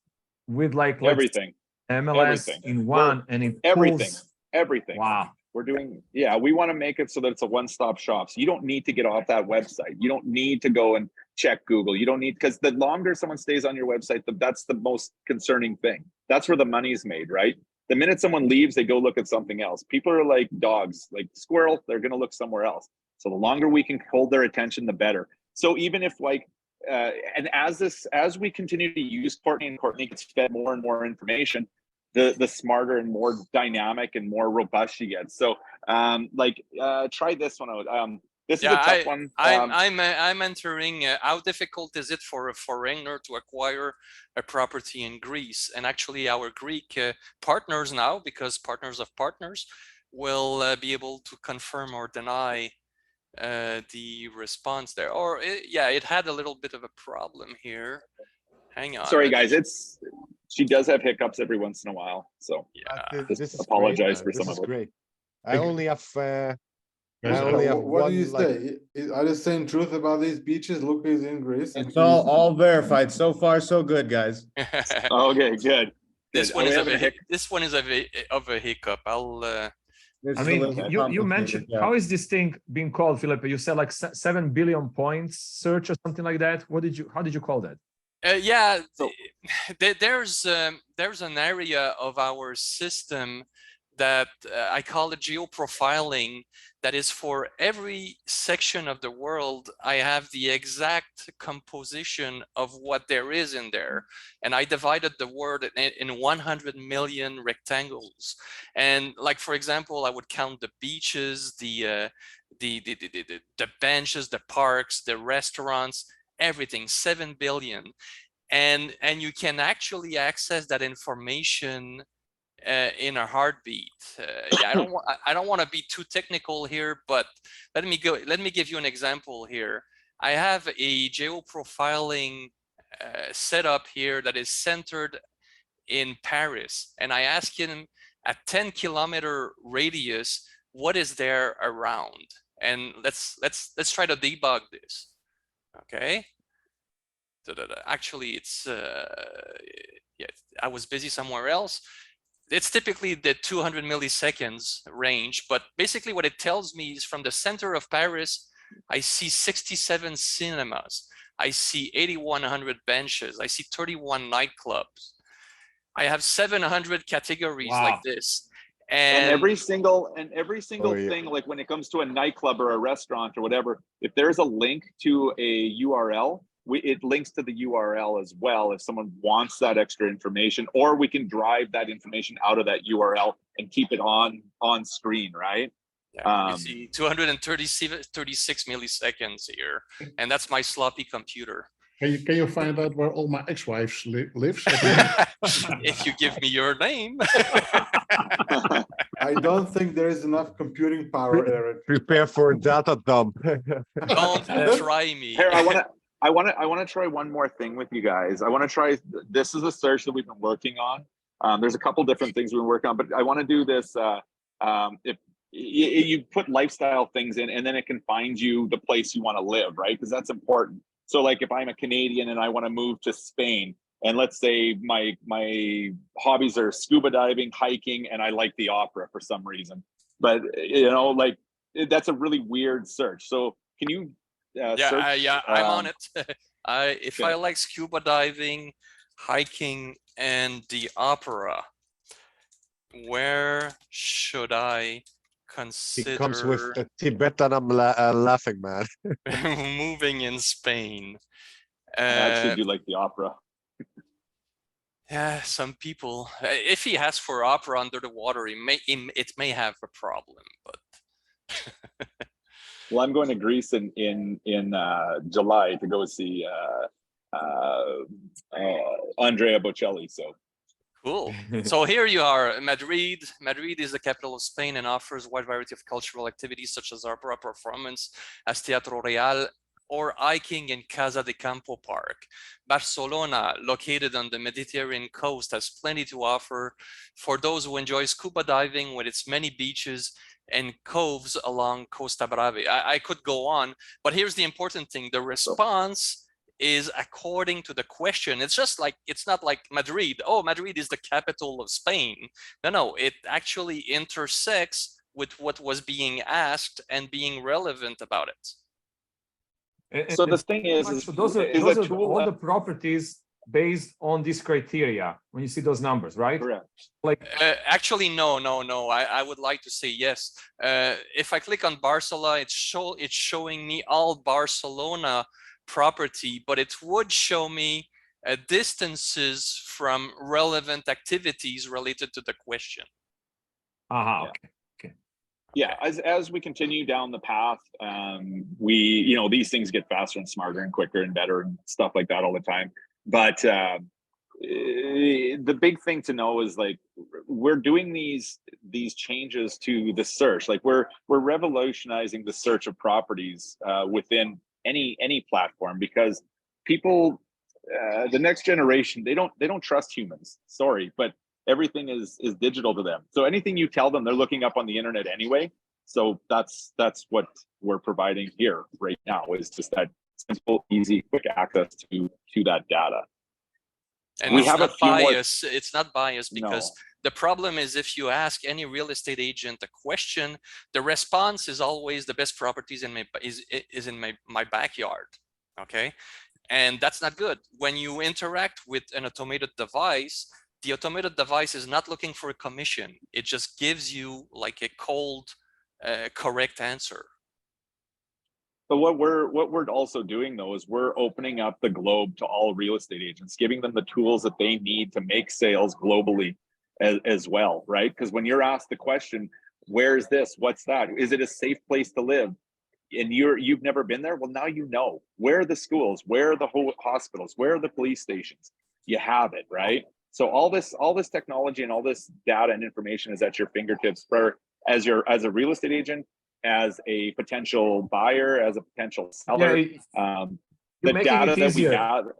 like let's Everything, MLS everything. in one, and it everything, pulls, everything. wow. We're doing, yeah, we want to make it so that it's a one-stop shop. So you don't need to get off that website. You don't need to go and check Google. You don't need, because the longer someone stays on your website, that's the most concerning thing. That's where the money's made, right? The minute someone leaves, they go look at something else. People are like dogs, like squirrel, they're going to look somewhere else. So the longer we can hold their attention, the better. So even if like, and as we continue to use Courtney, and Courtney gets fed more and more information, the smarter and more dynamic and more robust she gets. So try this one out. This is a tough one. I'm entering. How difficult is it for a foreigner to acquire a property in Greece? And actually, our Greek partners now, because partners of partners, will be able to confirm or deny the response there. Or it had a little bit of a problem here. Hang on. Sorry, guys. She does have hiccups every once in a while. So yeah, This is apologize great, for some this is of it. great. I only have What do you one, like, say? Are you saying truth about these beaches? Look, is in Greece. It's all verified. So far, so good, guys. Okay, good. This Good. one Are we is of having a a this one is of a hiccup. I'll It's I a mean, little you complicated, mentioned, yeah. how is this thing being called, Felipe? You said like 7 billion points search or something like that. How did you call that? yeah, So- there's an area of our system that I call it geoprofiling, that is for every section of the world. I have the exact composition of what there is in there, and I divided the world in 100 million rectangles. And like, for example, I would count the beaches, the benches, the parks, the restaurants, everything, 7 billion. And you can actually access that information in a heartbeat. I don't want to be too technical here, but let me give you an example here. I have a geoprofiling setup here that is centered in Paris, and I ask him a 10-kilometer radius, what is there around? And let's try to debug this. Okay. Actually, it's I was busy somewhere else. It's typically the 200 milliseconds range, but basically what it tells me is from the center of Paris, I see 67 cinemas, I see 8,100 benches, I see 31 nightclubs. I have 700 categories like Wow. this. And every single Oh, yeah. thing, like when it comes to a nightclub or a restaurant or whatever, if there's a link to a URL, it links to the URL as well if someone wants that extra information, or we can drive that information out of that URL and keep it on screen, right? You see 236 milliseconds here, and that's my sloppy computer. Can you find out where all my ex-wives lives? If you give me your name. I don't think there is enough computing power, Eric. prepare for data dump. Don't try me. Here, I want to try one more thing with you guys. I want to try, this is a search that we've been working on. There's a couple different things we've been working on, but I want to do this. If you put lifestyle things in, and then it can find you the place you want to live, right? Because that's important. So like if I'm a Canadian and I want to move to Spain, and let's say my hobbies are scuba diving, hiking, and I like the opera for some reason, but like that's a really weird search. So can you search? I'm on it. If okay. I like scuba diving, hiking, and the opera, where should I He comes with consider a Tibetan, I'm laughing, man. moving in Spain? I actually do like the opera. Yeah, some people. If he asks for opera under the water, it may have a problem. But Well, I'm going to Greece in July to go see Andrea Bocelli. So cool. So here you are, Madrid. Madrid is the capital of Spain and offers a wide variety of cultural activities such as opera performance, as Teatro Real, or hiking in Casa de Campo Park. Barcelona, located on the Mediterranean coast, has plenty to offer for those who enjoy scuba diving with its many beaches and coves along Costa Brava. I could go on, but here's the important thing. The response is according to the question. It's just like, it's not like Madrid. Oh, Madrid is the capital of Spain. No, it actually intersects with what was being asked and being relevant about it. So the thing is those are a tool all that- the properties based on this criteria when you see those numbers, right? Correct. Like, Actually, no. I would like to say yes. If I click on Barcelona, it's showing me all Barcelona property, but it would show me distances from relevant activities related to the question. aha, Yeah. okay. Yeah, as we continue down the path, we these things get faster and smarter and quicker and better and stuff like that all the time. But the big thing to know is like we're doing these changes to the search. Like we're revolutionizing the search of properties within any platform, because people, the next generation, they don't trust humans. Sorry, but everything is digital to them. So anything you tell them, they're looking up on the internet anyway. So that's what we're providing here right now, is just that simple, easy, quick access to that data. And We it's have a not few more- biased. It's not biased because No. the problem is if you ask any real estate agent a question, the response is always the best properties in my backyard. Okay. And that's not good. When you interact with an automated device, the automated device is not looking for a commission. It just gives you like a cold, correct answer. But what we're also doing though is we're opening up the globe to all real estate agents, giving them the tools that they need to make sales globally as well, right? Because when you're asked the question, where is this? What's that? Is it a safe place to live? And you've never been there? Well, now you know. Where are the schools? Where are the hospitals? Where are the police stations? You have it, right? So all this technology and all this data and information is at your fingertips for as a real estate agent, as a potential buyer, as a potential seller. You're The making data it that we easier. gather.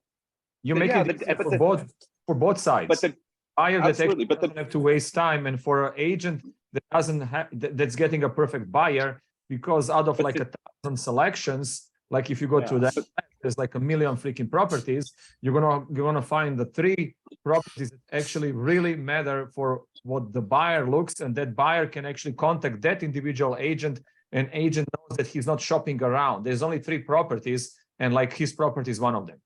You make Yeah, it but- easier but for both sides. But the buyer that absolutely, actually but the- doesn't have to waste time, and for an agent that doesn't have that's getting a perfect buyer, because out of But like the- 1,000 selections, like if you go to Yeah, that, but- there's like 1 million freaking properties. You're gonna find the 3 properties that actually really matter for what the buyer looks, and that buyer can actually contact that individual agent, and agent knows that he's not shopping around. There's only 3 properties, and like his property is one of them.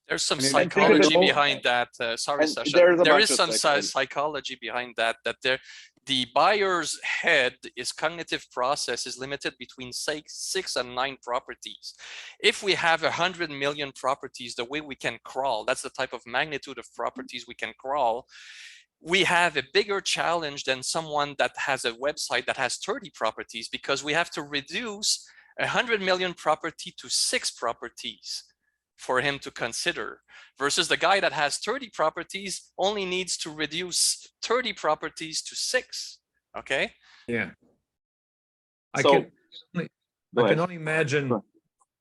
There's some And psychology know- behind that. Sorry, and Sasha. there's a There bunch is of some psychology. psychology behind that. The buyer's head, his cognitive process is limited between 6 and 9 properties. If we have 100 million properties, the way we can crawl, that's the type of magnitude of properties we can crawl. We have a bigger challenge than someone that has a website that has 30 properties, because we have to reduce 100 million property to 6 properties for him to consider, versus the guy that has 30 properties only needs to reduce 30 properties to 6. Okay. Yeah. So- I Go can ahead. only imagine Go ahead.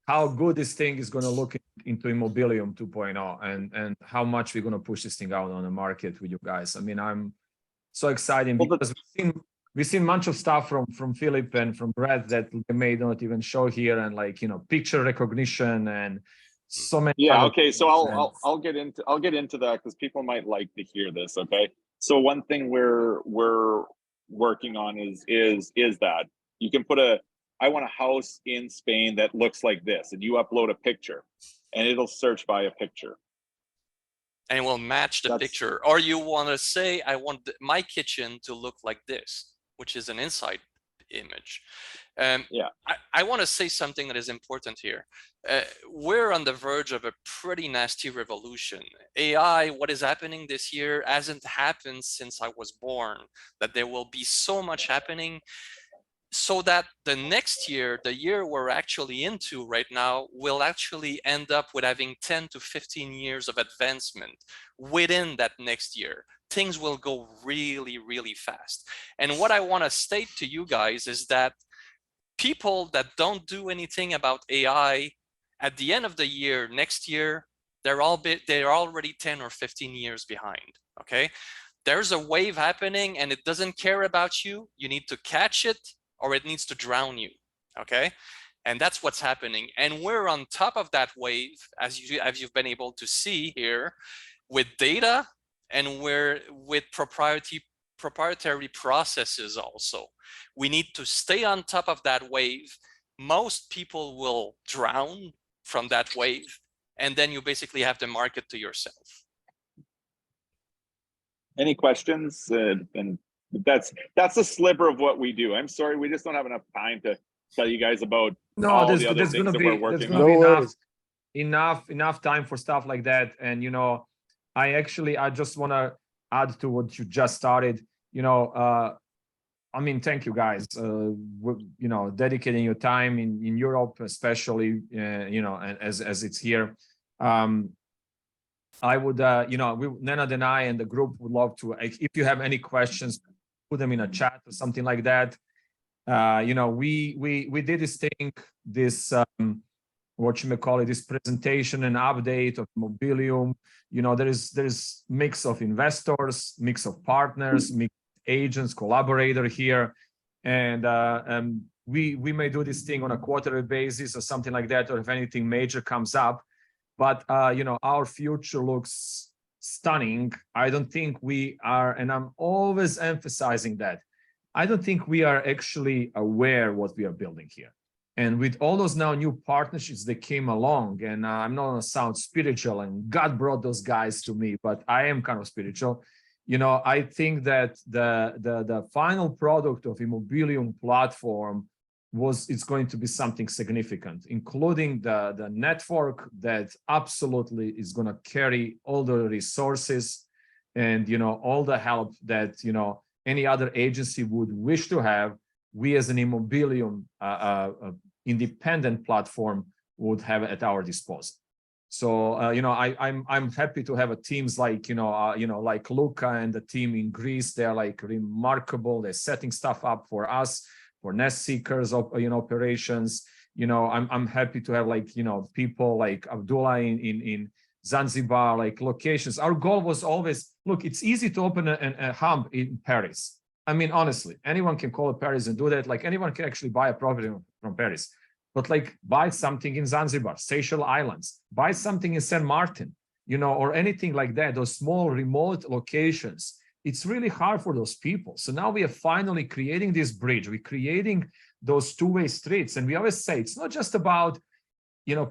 how good this thing is going to look into Immobilium 2.0, and how much we're going to push this thing out on the market with you guys. I mean, I'm so excited Well, because we've seen bunch of stuff from Philip and from Brad that they may not even show here, and like, picture recognition and so many. Yeah, other okay, so things, and- I'll get into that, because people might like to hear this. Okay, so one thing we're working on is that you can put I want a house in Spain that looks like this, and you upload a picture and it'll search by a picture. And it will match the That's- picture. Or you want to say, I want my kitchen to look like this, which is an inside image. Yeah. I want to say something that is important here. We're on the verge of a pretty nasty revolution. AI, what is happening this year hasn't happened since I was born, that there will be so much happening, so that the next year, the year we're actually into right now, will actually end up with having 10 to 15 years of advancement within that next year. Things will go really, really fast. And what I want to state to you guys is that people that don't do anything about AI, at the end of the year, next year, they're already 10 or 15 years behind, okay? There's a wave happening and it doesn't care about you. You need to catch it, or it needs to drown you, okay? And that's what's happening. And we're on top of that wave, as you've been able to see here, with data, and we're with proprietary processes also. We need to stay on top of that wave. Most people will drown from that wave, and then you basically have to market to yourself. Any questions? And that's a sliver of what we do. I'm sorry, we just don't have enough time to tell you guys about No, all there's the other there's things gonna that be we're there's working gonna on. be No enough worries. enough time for stuff like that. And I just want to add to what you just started. I mean, thank you guys. Dedicating your time in Europe, especially, and as it's here. I would, Nenad and I and the group would love to. If you have any questions, put them in a chat or something like that. We did this thing, this what you may call it, this presentation and update of Immobilium. There's mix of investors, mix of partners, mix of agents, collaborator here, and we may do this thing on a quarterly basis or something like that, or if anything major comes up. But our future looks stunning. I don't think we are, and I'm always emphasizing that. I don't think we are actually aware what we are building here. And with all those now new partnerships that came along, and I'm not gonna sound spiritual, and God brought those guys to me, but I am kind of spiritual. I think that the final product of Immobilium platform it's going to be something significant, including the network that absolutely is going to carry all the resources and all the help that any other agency would wish to have. We as an Immobilium independent platform would have at our disposal. So I'm happy to have teams like like Luca and the team in Greece. They're like remarkable. They're setting stuff up for us, for nest seekers of operations. I'm happy to have people like Abdullah in Zanzibar, like locations. Our goal was always, look, it's easy to open a hub in Paris. I mean, honestly, anyone can call it Paris and do that. Like anyone can actually buy a property from Paris, but like buy something in Zanzibar, Seychelles Islands, buy something in St. Martin, or anything like that, those small remote locations. It's really hard for those people. So now we are finally creating this bridge. We're creating those two-way streets. And we always say, it's not just about,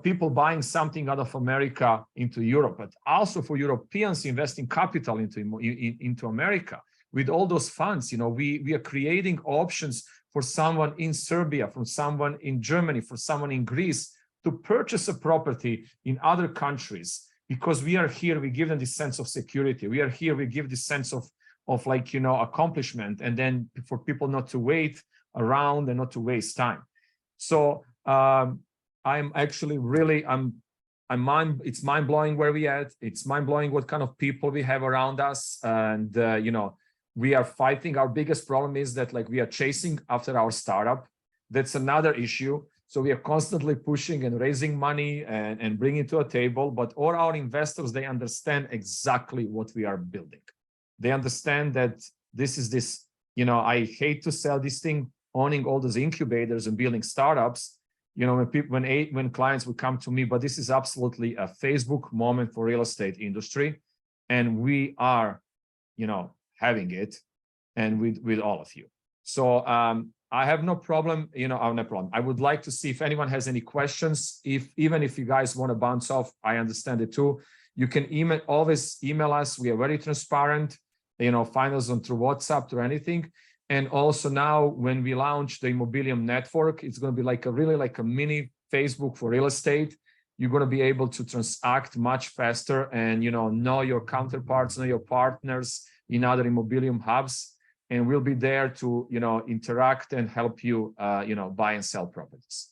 people buying something out of America into Europe, but also for Europeans investing capital into America. With all those funds, we are creating options for someone in Serbia, for someone in Germany, for someone in Greece to purchase a property in other countries. Because we are here, we give them this sense of security. We are here, we give this sense of accomplishment, and then for people not to wait around and not to waste time. So I'm actually really, it's mind-blowing where we at. It's mind-blowing what kind of people we have around us. And, we are fighting. Our biggest problem is that we are chasing after our startup. That's another issue. So we are constantly pushing and raising money and bringing it to a table, but all our investors, they understand exactly what we are building. They understand that this is this, I hate to sell this thing, owning all those incubators and building startups, when clients would come to me, but this is absolutely a Facebook moment for real estate industry. And we are, having it, and with all of you. So I have no problem, no problem. I would like to see if anyone has any questions. Even if you guys want to bounce off, I understand it too. You can always email us. We are very transparent. Find us through WhatsApp or anything. And also now, when we launch the Immobilium network, it's going to be like a mini Facebook for real estate. You're going to be able to transact much faster and know your counterparts, know your partners in other Immobilium hubs, and we'll be there to interact and help you buy and sell properties.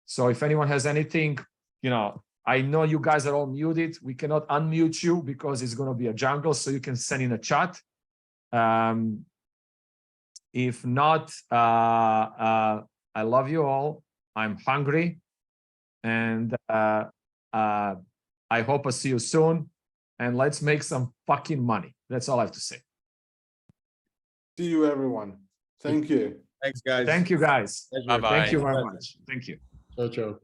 So if anyone has anything, I know you guys are all muted. We cannot unmute you because it's going to be a jungle, so you can send in a chat. If not, I love you all. I'm hungry, and I hope I see you soon. And let's make some fucking money. That's all I have to say. See you, everyone. Thank you. Thanks, guys. Thank you, guys. Bye-bye. Thank you very much. Thank you. Ciao, ciao.